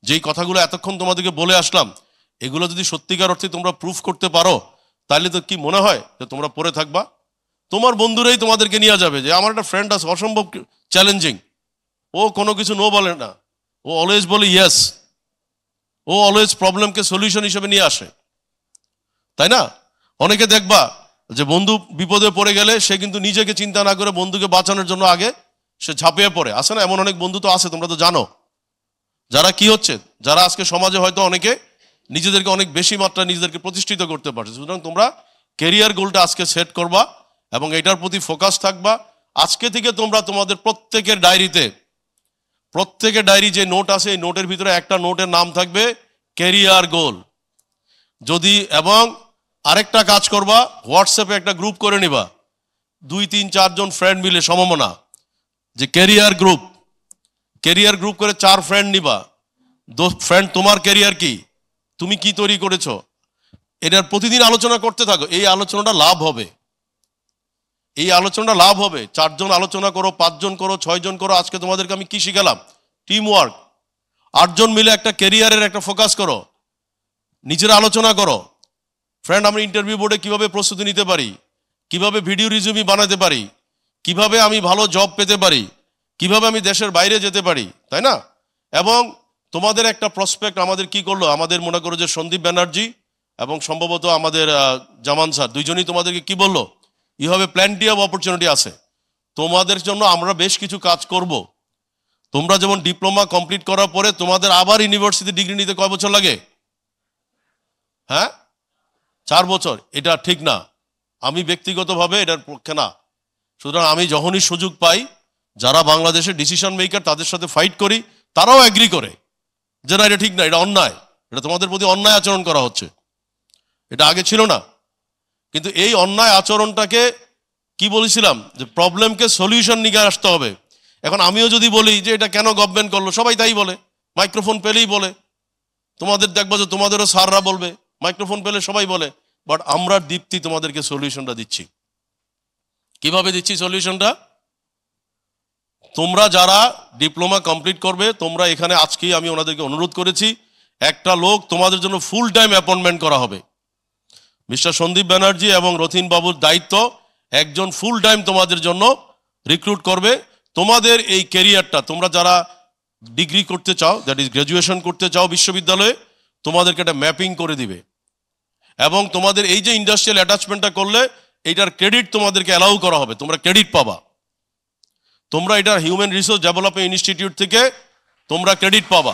যেই কথাগুলো এতক্ষণ তোমাদেরকে বলে আসলাম, এগুলো যদি সত্যিকার অর্থে তোমরা প্রুফ করতে পারো, তাহলে তো কি মনে হয় যে তোমরা পড়ে থাকবা? তোমার বন্ধুরাই তোমাদেরকে নিয়ে যাবে যে আমার একটা ফ্রেন্ড আছে অসম্ভব চ্যালেঞ্জিং, ও কোনো কিছু নো বলে না, ও অলওয়েজ বলে ইয়েস, ও অলওয়েজ প্রবলেমকে সলিউশন হিসেবে নিয়ে আসে, তাই না? অনেকে দেখবা যে বন্ধু বিপদে পড়ে গেলে সে কিন্তু নিজেকে চিন্তা না করে বন্ধুকে বাঁচানোর জন্য আগে সে ঝাঁপিয়ে পড়ে, আসে না? এমন অনেক বন্ধু তো আছে, তোমরা তো জানো। যারা কি হচ্ছে, যারা আজকে সমাজে হয়তো অনেকে নিজেদেরকে অনেক বেশি মাত্রায় নিজেদেরকে প্রতিষ্ঠিত করতে পারছে। সুতরাং তোমরা ক্যারিয়ার গোলটা আজকে সেট করবা এবং এটার প্রতি ফোকাস থাকবা। আজকে থেকে তোমরা তোমাদের প্রত্যেকের ডায়েরি যে নোট আছে, এই নোটের ভিতরে একটা নোটের নাম থাকবে ক্যারিয়ার গোল। যদি এবং আরেকটা কাজ করবা, হোয়াটসঅ্যাপে একটা গ্রুপ করে নিবা, 2-3-4 জন ফ্রেন্ড মিলে সমমনা, যে ক্যারিয়ার গ্রুপ করে 4 ফ্রেন্ড নিবা। ফ্রেন্ড তোমার ক্যারিয়ার কি, তুমি কি তৈরি করেছো, এটার প্রতিদিন আলোচনা করতে থাকো। এই আলোচনাটা লাভ হবে, 4 জন আলোচনা করো, 5 জন করো, 6 জন করো। আজকে তোমাদেরকে আমি কি শিখালাম? Team work. 8 জন মিলে একটা ক্যারিয়ারের একটা ফোকাস করো, নিজেরা আলোচনা করো। ফ্রেন্ড, আমরা ইন্টারভিউ বোর্ডে কিভাবে প্রস্তুতি নিতে পারি, কিভাবে ভিডিও রিজিউমি বানাতে পারি, কিভাবে আমি ভালো জব পেতে পারি, কিভাবে আমি দেশের বাইরে যেতে পারি, তাই না? এবং তোমাদের একটা প্রসপেক্ট আমাদের কি করলো, আমাদের মনে করো যে সন্দীপ ব্যানার্জি এবং সম্ভবত আমাদের জামান স্যার, দুইজনই তোমাদেরকে কি বললো, you have a plenty of opportunity আছে তোমাদের জন্য, আমরা বেশ কিছু কাজ করব। তোমরা যেমন ডিপ্লোমা কমপ্লিট করার পরে তোমাদের আবার ইউনিভার্সিটি ডিগ্রি নিতে কয় বছর লাগে? হ্যাঁ, 4 বছর। এটা ঠিক না, আমি ব্যক্তিগতভাবে এটার পক্ষে না। সুতরাং আমি যখনই সুযোগ পাই, যারা বাংলাদেশের ডিসিশন মেকার তাদের সাথে ফাইট করি, তারাও এগ্রি করে যে না, এটা ঠিক না, এটা অন্যায়, এটা তোমাদের প্রতি অন্যায় আচরণ করা হচ্ছে। এটা আগে ছিল না, কিন্তু এই অন্যায় আচরণটাকে কি বলেছিলাম, যে প্রবলেমকে সলিউশন নিয়ে আসতে হবে। এখন আমিও যদি বলি যে এটা কেন গভর্নমেন্ট করলো, সবাই তাই বলে, মাইক্রোফোন পেলেই বলে। তোমাদের দেখবো যে তোমাদেরও স্যাররা বলবে, মাইক্রোফোন পেলে সবাই বলে। বাট আমরা দীপ্তি তোমাদেরকে সলিউশনটা দিচ্ছি। কিভাবে দিচ্ছি সলিউশনটা? তোমরা যারা ডিপ্লোমা কমপ্লিট করবে, তোমরা এখানে আজকেই আমি ওনাদেরকে অনুরোধ করেছি, একটা লোক তোমাদের জন্য ফুল টাইম অ্যাপয়েন্টমেন্ট করা হবে। মিস্টার সন্দীপ ব্যানার্জি এবং রথিন বাবুর দায়িত্ব একজন ফুল টাইম তোমাদের জন্য রিক্রুট করবে। তোমাদের এই ক্যারিয়ারটা, তোমরা যারা ডিগ্রি করতে চাও, দ্যাট ইজ গ্র্যাজুয়েশন করতে চাও বিশ্ববিদ্যালয়ে, তোমাদেরকে একটা ম্যাপিং করে দিবে এবং তোমাদের এই যে ইন্ডাস্ট্রিয়াল অ্যাটাচমেন্টটা করলে এইটার ক্রেডিট তোমাদেরকে অ্যালাউ করা হবে, তোমরা ক্রেডিট পাবা। তোমরা এটা হিউম্যান রিসোর্স ডেভেলপমেন্ট ইনস্টিটিউট থেকে তোমরা ক্রেডিট পাবা।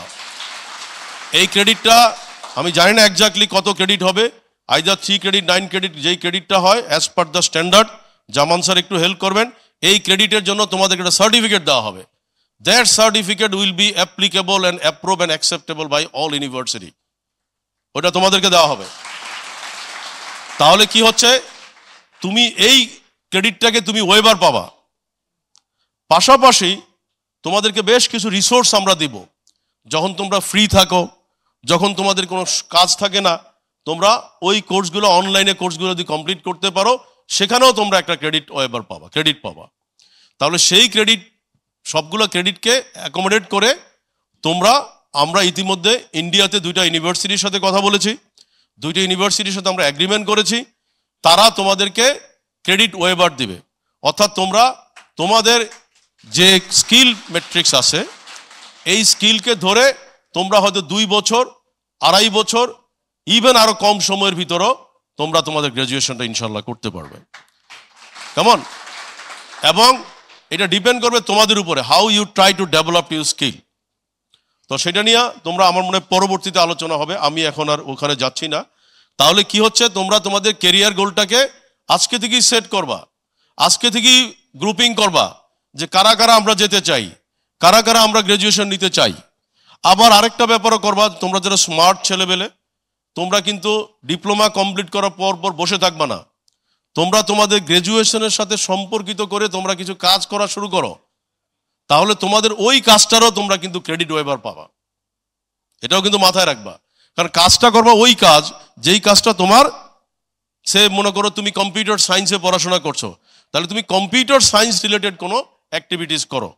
এই ক্রেডিটটা আমি জানি না এক্স্যাক্টলি কত ক্রেডিট হবে, আইদার 3 ক্রেডিট 9 ক্রেডিট, যেই ক্রেডিটটা হয় as per the standard. Zaman sir একটু হেল্প করবেন। এই ক্রেডিটের জন্য তোমাদেরকে একটা সার্টিফিকেট দেওয়া হবে। That certificate will be applicable and approve and acceptable by all university. ওটা তোমাদেরকে দেওয়া হবে। তাহলে কি হচ্ছে, তুমি এই ক্রেডিটটাকে তুমি ওয়েবার পাবা। পাশাপাশি তোমাদেরকে বেশ কিছু রিসোর্স আমরা দিব। যখন তোমরা ফ্রি থাকো, যখন তোমাদের কোনো কাজ থাকে না, তোমরা ওই কোর্সগুলো, অনলাইনে কোর্সগুলো যদি কমপ্লিট করতে পারো, সেখানেও তোমরা একটা ক্রেডিট ওয়েবার পাবা, ক্রেডিট পাবা। তাহলে সেই ক্রেডিট, সবগুলো ক্রেডিটকে অ্যাকোমোডেট করে আমরা ইতিমধ্যে ইন্ডিয়াতে 2টা ইউনিভার্সিটির সাথে কথা বলেছি, 2টা ইউনিভার্সিটির সাথে আমরা এগ্রিমেন্ট করেছি। তারা তোমাদেরকে ক্রেডিট ওয়েবার দিবে। অর্থাৎ তোমরা তোমাদের যে স্কিল ম্যাট্রিক্স আছে, এই স্কিলকে ধরে তোমরা হয়তো 2 বছর, 2.5 বছর, ইভেন আরো কম সময়ের ভিতরও তোমরা তোমাদের গ্র্যাজুয়েশনটা ইনশাল্লাহ করতে পারবে। কেমন? এবং এটা ডিপেন্ড করবে তোমাদের উপরে, how you try to develop your skill. তো সেটা নিয়ে তোমরা, আমার মনে হয় পরবর্তীতে আলোচনা হবে, আমি এখন আর ওখানে যাচ্ছি না। তাহলে কি হচ্ছে, তোমরা তোমাদের কেরিয়ার গোলটাকে আজকে থেকেই সেট করবা, আজকে থেকেই গ্রুপিং করবা যে কারা কারা আমরা যেতে চাই, কারা কারা আমরা গ্র্যাজুয়েশন নিতে চাই। আবার আরেকটা ব্যাপারও করবা, তোমরা যারা স্মার্ট ছেলেবেলে, তোমরা কিন্তু ডিপ্লোমা কমপ্লিট করার পর বসে থাকবা না। তোমরা তোমাদের গ্র্যাজুয়েশনের সাথে সম্পর্কিত করে তোমরা কিছু কাজ করা শুরু করো। তাহলে তোমাদের ওই কাজটারও তোমরা কিন্তু ক্রেডিট ওয়েবার পাবা। এটাও কিন্তু মাথায় রাখবা, কারণ কাজটা করবা ওই কাজ, যেই কাজটা তোমার, সে মনে করো তুমি কম্পিউটার সায়েন্সে পড়াশোনা করছো, তাহলে তুমি কম্পিউটার সায়েন্স রিলেটেড কোনো অ্যাক্টিভিটিস করো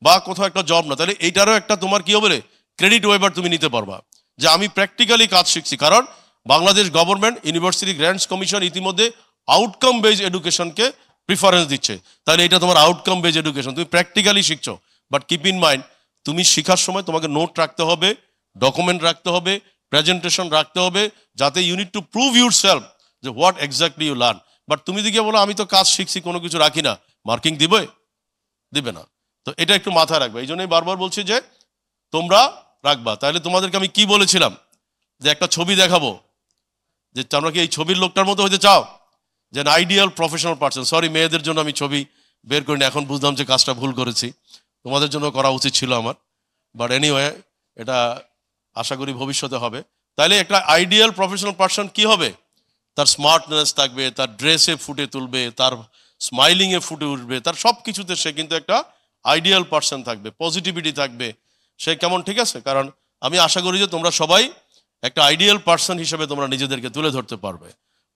বা কোথাও একটা জব না, তাহলে এইটারও একটা তোমার কি হবে, ক্রেডিট ওয়েবার তুমি নিতে পারবা যে আমি প্র্যাকটিক্যালি কাজ শিখছি। কারণ Bangladesh government university grants commission ইতিমধ্যে আউটকাম বেসড এডুকেশনকে প্রিফারেন্স দিচ্ছে। তাহলে এটা তোমার আউটকাম বেসড এডুকেশন, তুমি প্র্যাকটিক্যালি শিখছো। বাট কিপ ইন মাইন্ড, তুমি শেখার সময় তোমাকে নোট রাখতে হবে, ডকুমেন্ট রাখতে হবে, প্রেজেন্টেশন রাখতে হবে, যাতে you need to prove yourself যে what exactly you learn. But তুমি দিকে বলো আমি তো কাজ শিখছি, কোনো কিছু রাখি না, মার্কিং দিবে না। তো এটা একটু মাথায় রাখবে। এই জন্যই বারবার বলছি যে তোমরা রাখবা। তাহলে তোমাদেরকে আমি কি বলেছিলাম, যে একটা ছবি দেখাবো, যে তোমরা কি এই ছবির লোকটার মতো হতে চাও, যে আইডিয়াল প্রফেশনাল পার্সন। সরি, মেয়েদের জন্য আমি ছবি বের করিনি, এখন বুঝলাম যে কাজটা ভুল করেছি, তোমাদের জন্য করা উচিত ছিল আমার। বাট এনিওয়ে, এটা আশা করি ভবিষ্যতে হবে। তাহলে একটা আইডিয়াল প্রফেশনাল পার্সন কি হবে, তার স্মার্টনেস থাকবে, তার ড্রেসে ফুটে তুলবে, তার স্মাইলিংয়ে ফুটে উঠবে, তার সব কিছুতে সে কিন্তু একটা আইডিয়াল পার্সন থাকবে, পজিটিভিটি থাকবে। সে কেমন, ঠিক আছে? কারণ আমি আশা করি যে তোমরা সবাই একটা আইডিয়াল পার্সন হিসেবে তোমরা নিজেদেরকে তুলে ধরতে পারবে।